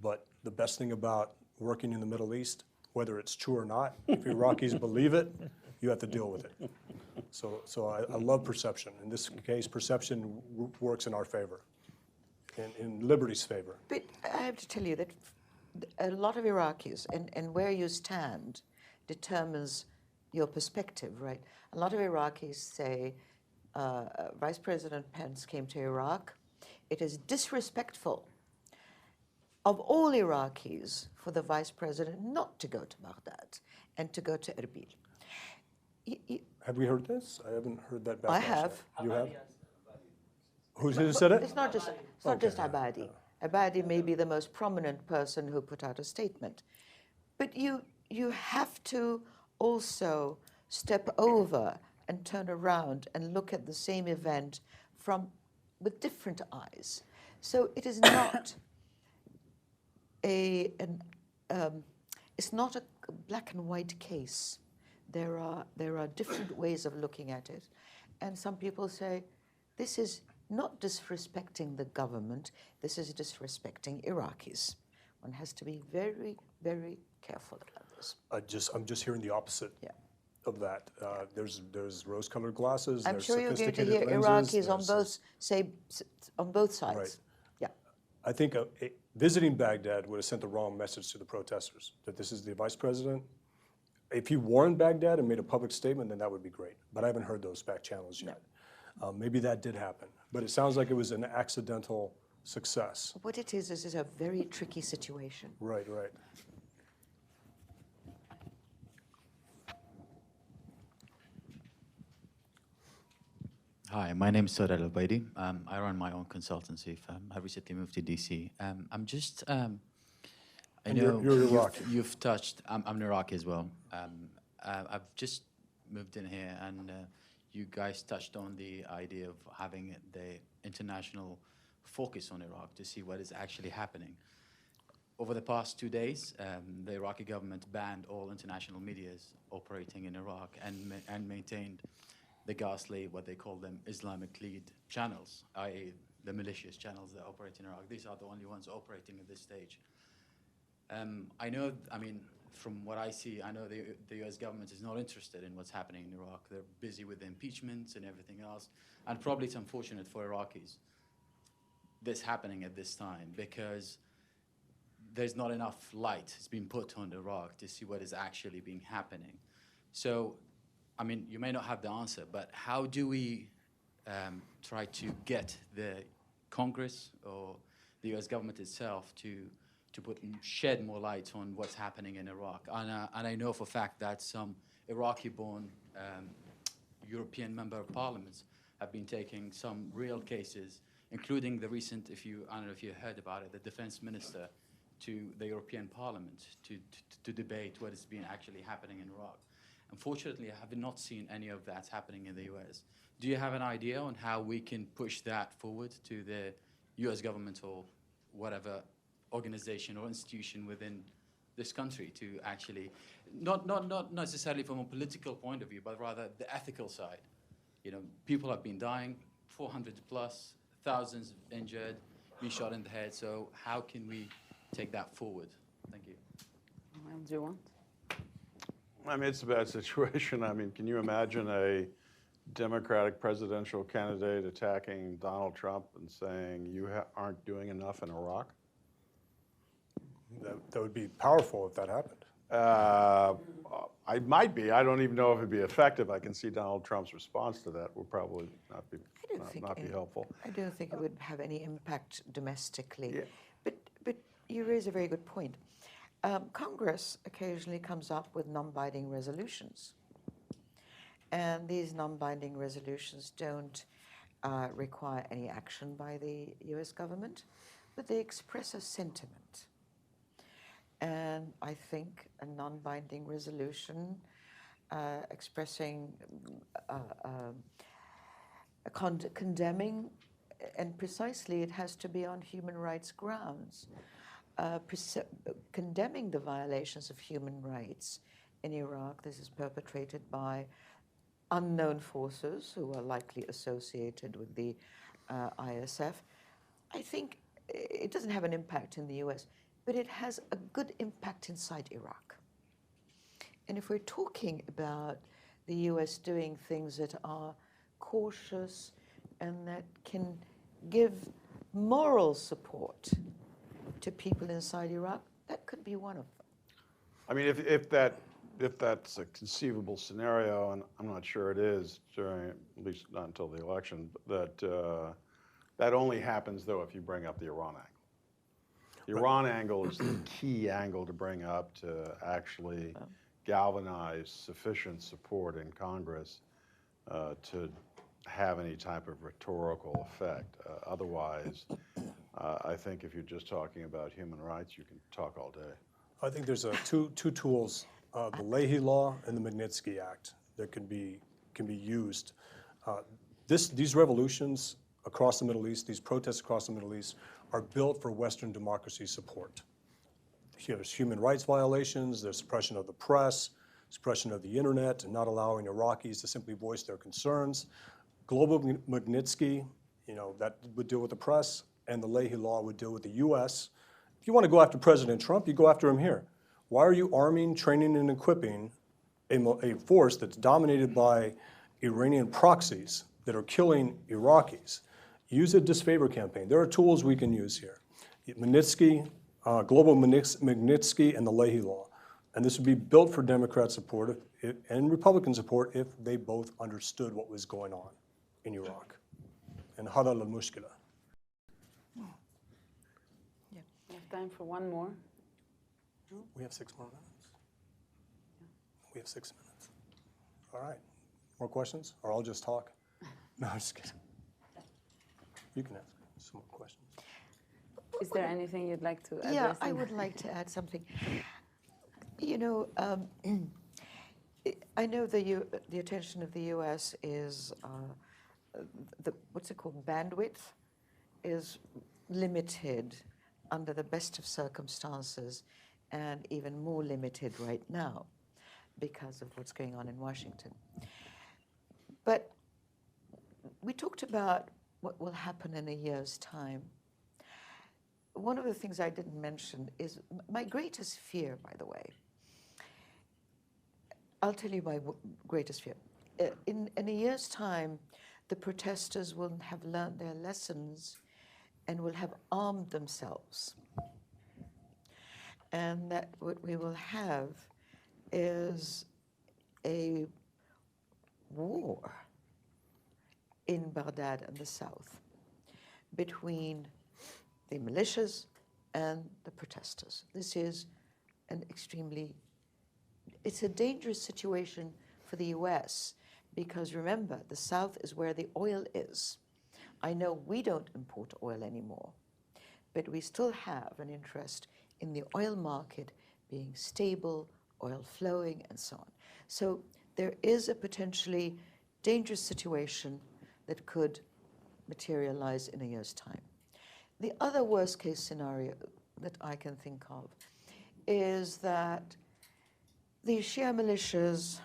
but the best thing about working in the Middle East, whether it's true or not, if Iraqis believe it, you have to deal with it. So I love perception. In this case, perception works in our favor, in liberty's favor. But I have to tell you that a lot of Iraqis, and where you stand determines your perspective, right? A lot of Iraqis say, Vice President Pence came to Iraq. It is disrespectful of all Iraqis for the Vice President not to go to Baghdad and to go to Erbil. Have we heard this? I haven't heard that back. I have. You have? Who said it? It's not just Abadi. Abadi may be the most prominent person who put out a statement. But you have to also step over and turn around and look at the same event with different eyes. So it is not it's not a black and white case. There are different ways of looking at it. And some people say, this is not disrespecting the government, this is disrespecting Iraqis. One has to be very, very careful about this. I'm just hearing the opposite of that. There's rose-colored glasses. I'm there's sure you're going to sophisticated hear lenses, Iraqis on both sides. Right. Yeah. I think visiting Baghdad would have sent the wrong message to the protesters, that this is the vice president. If he warned Baghdad and made a public statement, then that would be great. But I haven't heard those back channels yet. Maybe that did happen. But it sounds like it was an accidental success. What it is a very tricky situation. Right, right. Hi, my name is Sorel Al-Baidi. I run my own consultancy firm. I recently moved to DC. I'm just, I And know you're Iraqi. you've touched, I'm Iraqi as well. I've just moved in here and you guys touched on the idea of having the international focus on Iraq to see what is actually happening. Over the past 2 days, the Iraqi government banned all international medias operating in Iraq and maintained the ghastly, what they call them, Islamic-led channels, i.e. the malicious channels that operate in Iraq. These are the only ones operating at this stage. I know, I mean, from what I see, I know the US government is not interested in what's happening in Iraq. They're busy with the impeachments and everything else. And probably it's unfortunate for Iraqis, this happening at this time, because there's not enough light has been put on Iraq to see what is actually being happening. So, I mean, you may not have the answer, but how do we try to get the Congress or the US government itself to shed more light on what's happening in Iraq? And I know for a fact that some Iraqi-born European member of parliaments have been taking some real cases, including the recent, I don't know if you heard about it, the defense minister to the European Parliament to debate what has been actually happening in Iraq. Unfortunately, I have not seen any of that happening in the US. Do you have an idea on how we can push that forward to the US government or whatever organization or institution within this country to actually, not necessarily from a political point of view, but rather the ethical side? You know, people have been dying, 400 plus, thousands injured, being shot in the head. So how can we take that forward? Thank you. Well, do you want? I mean, it's a bad situation. I mean, can you imagine a Democratic presidential candidate attacking Donald Trump and saying, you aren't doing enough in Iraq? That would be powerful if that happened. I might be. I don't even know if it'd be effective. I can see Donald Trump's response to that will probably not be helpful. I don't think it would have any impact domestically. Yeah. But you raise a very good point. Congress occasionally comes up with non-binding resolutions. And these non-binding resolutions don't require any action by the US government, but they express a sentiment. And I think a non-binding resolution expressing, condemning, and precisely it has to be on human rights grounds, condemning the violations of human rights in Iraq. This is perpetrated by unknown forces who are likely associated with the ISF. I think it doesn't have an impact in the US, but it has a good impact inside Iraq. And if we're talking about the US doing things that are cautious and that can give moral support to people inside Iraq, that could be one of them. I mean, if that's a conceivable scenario, and I'm not sure it is during, at least not until the election, that only happens though if you bring up the Iran angle. The Iran angle is the key angle to bring up to actually galvanize sufficient support in Congress to have any type of rhetorical effect. Otherwise, I think if you're just talking about human rights, you can talk all day. I think there's two tools, the Leahy Law and the Magnitsky Act, that can be used. These revolutions across the Middle East, these protests across the Middle East, are built for Western democracy support. There's human rights violations, there's suppression of the press, suppression of the internet, and not allowing Iraqis to simply voice their concerns. Global Magnitsky, that would deal with the press, and the Leahy Law would deal with the US. If you want to go after President Trump, you go after him here. Why are you arming, training, and equipping a force that's dominated by Iranian proxies that are killing Iraqis? Use a disfavor campaign. There are tools we can use here. Magnitsky, Global Magnitsky, and the Leahy Law. And this would be built for Democrat support and Republican support if they both understood what was going on in Iraq. And hada al-mushkila. We have time for one more. We have 6 more minutes. We have 6 minutes. All right. More questions? Or I'll just talk? No, I'm just kidding. You can ask some more questions. Is there anything you'd like to address? Yeah, I would like to add something. I know the attention of the US is, what's it called, bandwidth is limited under the best of circumstances and even more limited right now because of what's going on in Washington. But we talked about what will happen in a year's time. One of the things I didn't mention is my greatest fear, by the way. I'll tell you my greatest fear. In a year's time, the protesters will have learned their lessons and will have armed themselves. And that what we will have is a war in Baghdad and the south between the militias and the protesters. This is it's a dangerous situation for the US because remember, the south is where the oil is. I know we don't import oil anymore, but we still have an interest in the oil market being stable, oil flowing, and so on. So there is a potentially dangerous situation that could materialize in a year's time. The other worst case scenario that I can think of is that the Shia militias,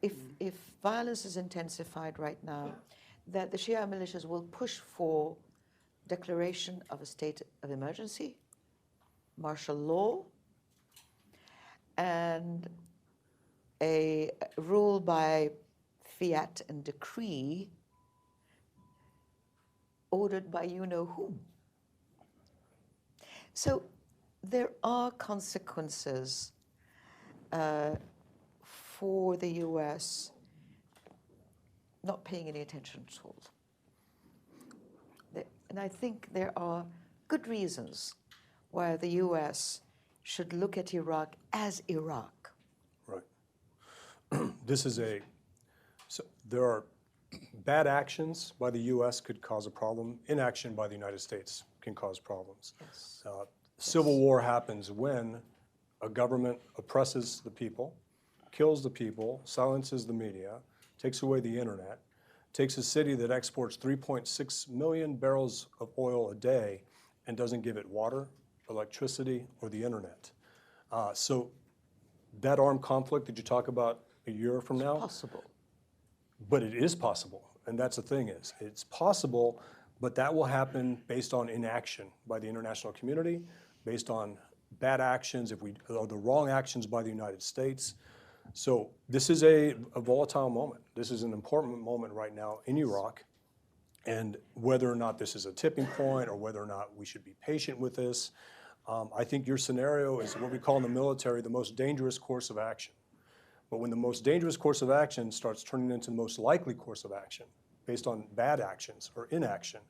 if violence is intensified right now, that the Shia militias will push for declaration of a state of emergency, martial law, and a rule by fiat and decree ordered by you-know-whom. So there are consequences for the U.S. not paying any attention at all. And I think there are good reasons why the U.S. should look at Iraq as Iraq. Right. So there are bad actions by the U.S. could cause a problem. Inaction by the United States can cause problems. Yes. Civil war happens when a government oppresses the people, kills the people, silences the media, takes away the internet, takes a city that exports 3.6 million barrels of oil a day and doesn't give it water, electricity, or the internet. So that armed conflict that you talk about a year from now, Possible. but it is possible, and that's the thing is, it's possible, but that will happen based on inaction by the international community, based on bad actions, or the wrong actions by the United States. So this is a volatile moment. This is an important moment right now in Iraq, and whether or not this is a tipping point or whether or not we should be patient with this, I think your scenario is what we call in the military the most dangerous course of action. But when the most dangerous course of action starts turning into the most likely course of action based on bad actions or inaction,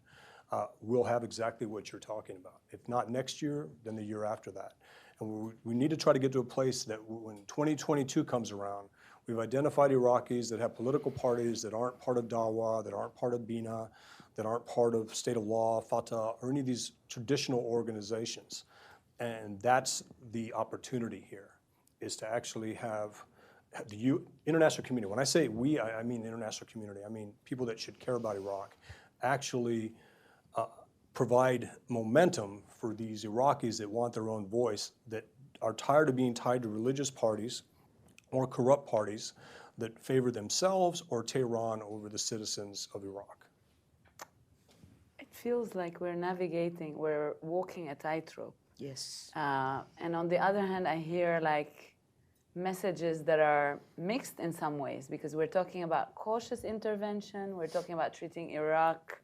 we'll have exactly what you're talking about. If not next year, then the year after that. And we need to try to get to a place that when 2022 comes around, we've identified Iraqis that have political parties that aren't part of Dawa, that aren't part of Bina, that aren't part of State of Law, Fatah, or any of these traditional organizations. And that's the opportunity here, is to actually have the international community. When I say we, I mean the international community. I mean people that should care about Iraq, actually provide momentum for these Iraqis that want their own voice, that are tired of being tied to religious parties or corrupt parties that favor themselves or Tehran over the citizens of Iraq. It feels like we're walking a tightrope. Yes. And on the other hand, I hear like messages that are mixed in some ways, because we're talking about cautious intervention, we're talking about treating Iraq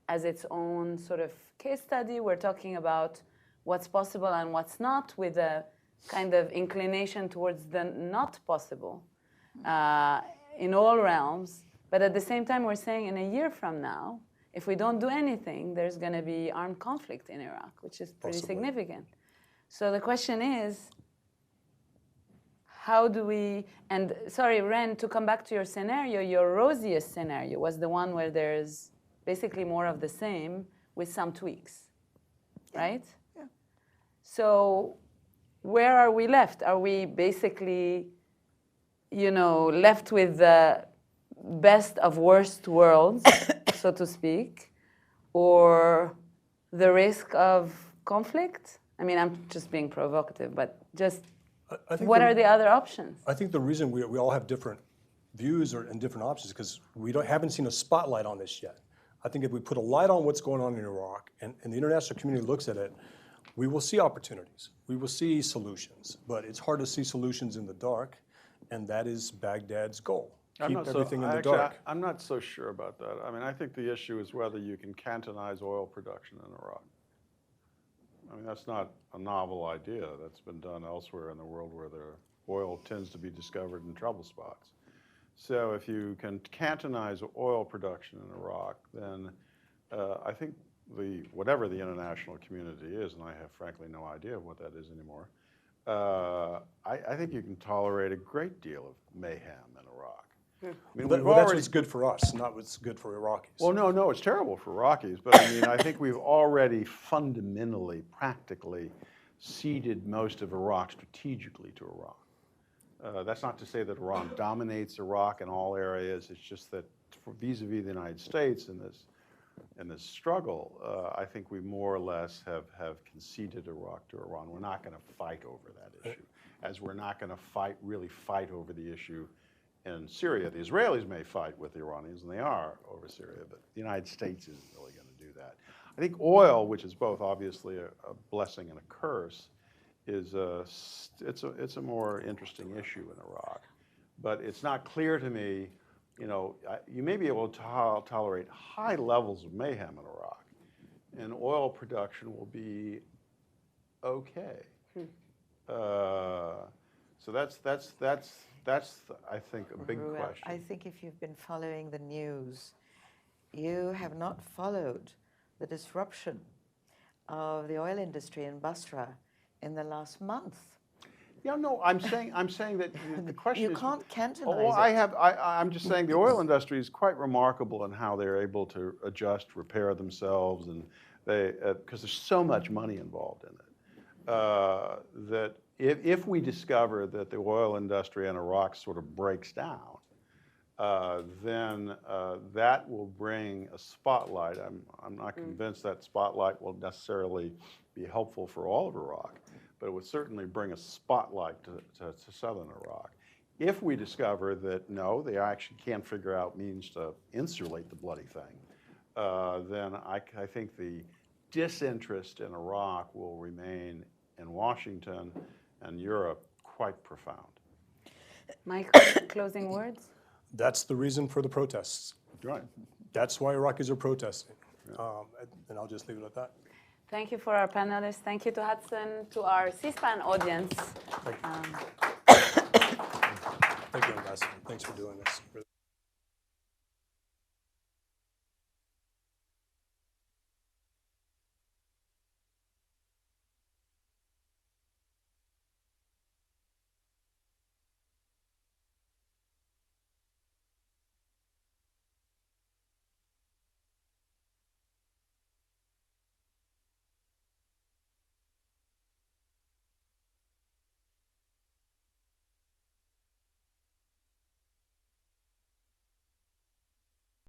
as its own sort of case study, we're talking about what's possible and what's not, with a kind of inclination towards the not possible in all realms. But at the same time, we're saying in a year from now, if we don't do anything, there's going to be armed conflict in Iraq, which is pretty significant. So the question is, how do we, and sorry, Ren, to come back to your scenario, your rosiest scenario was the one where there's basically more of the same with some tweaks, right? Yeah. So where are we left? Are we basically, left with the best of worst worlds, so to speak, or the risk of conflict? I mean, I'm just being provocative, but just what are the other options? I think the reason we all have different views and different options is because we haven't seen a spotlight on this yet. I think if we put a light on what's going on in Iraq and the international community looks at it, we will see opportunities. We will see solutions. But it's hard to see solutions in the dark, and that is Baghdad's goal. Keep everything in the dark. I'm not so sure about that. I mean, I think the issue is whether you can cantonize oil production in Iraq. I mean, that's not a novel idea. That's been done elsewhere in the world where the oil tends to be discovered in trouble spots. So if you can cantonize oil production in Iraq, then I think whatever the international community is, and I have frankly no idea what that is anymore, I think you can tolerate a great deal of mayhem in Iraq. I mean, That's what's good for us, not what's good for Iraqis. Well, no, it's terrible for Iraqis, but I mean, I think we've already fundamentally, practically ceded most of Iraq strategically to Iran. That's not to say that Iran dominates Iraq in all areas. It's just that vis-a-vis the United States in this struggle, I think we more or less have conceded Iraq to Iran. We're not going to fight over that issue, as we're not going to really fight over the issue in Syria. The Israelis may fight with the Iranians, and they are over Syria, but the United States isn't really going to do that. I think oil, which is both obviously a blessing and a curse, is it's a more interesting issue in Iraq. But it's not clear to me, you know, you may be able to tolerate high levels of mayhem in Iraq, and oil production will be okay. So that's I think a big Ruel, question. I think if you've been following the news, you have not followed the disruption of the oil industry in Basra in the last month. Yeah, no, I'm saying that the question You is. can't cantonize Oh, it. I'm just saying the oil industry is quite remarkable in how they're able to adjust, repair themselves, and because there's so much money involved in it. That if we discover that the oil industry in Iraq sort of breaks down, then that will bring a spotlight. I'm not convinced that spotlight will necessarily be helpful for all of Iraq, but it would certainly bring a spotlight to southern Iraq. If we discover that, no, they actually can't figure out means to insulate the bloody thing, then I think the disinterest in Iraq will remain in Washington and Europe quite profound. Mike, closing words? That's the reason for the protests. Right. That's why Iraqis are protesting. And I'll just leave it at that. Thank you for our panelists. Thank you to Hudson, to our C-SPAN audience. Thank you, Ambassador. Thanks for doing this.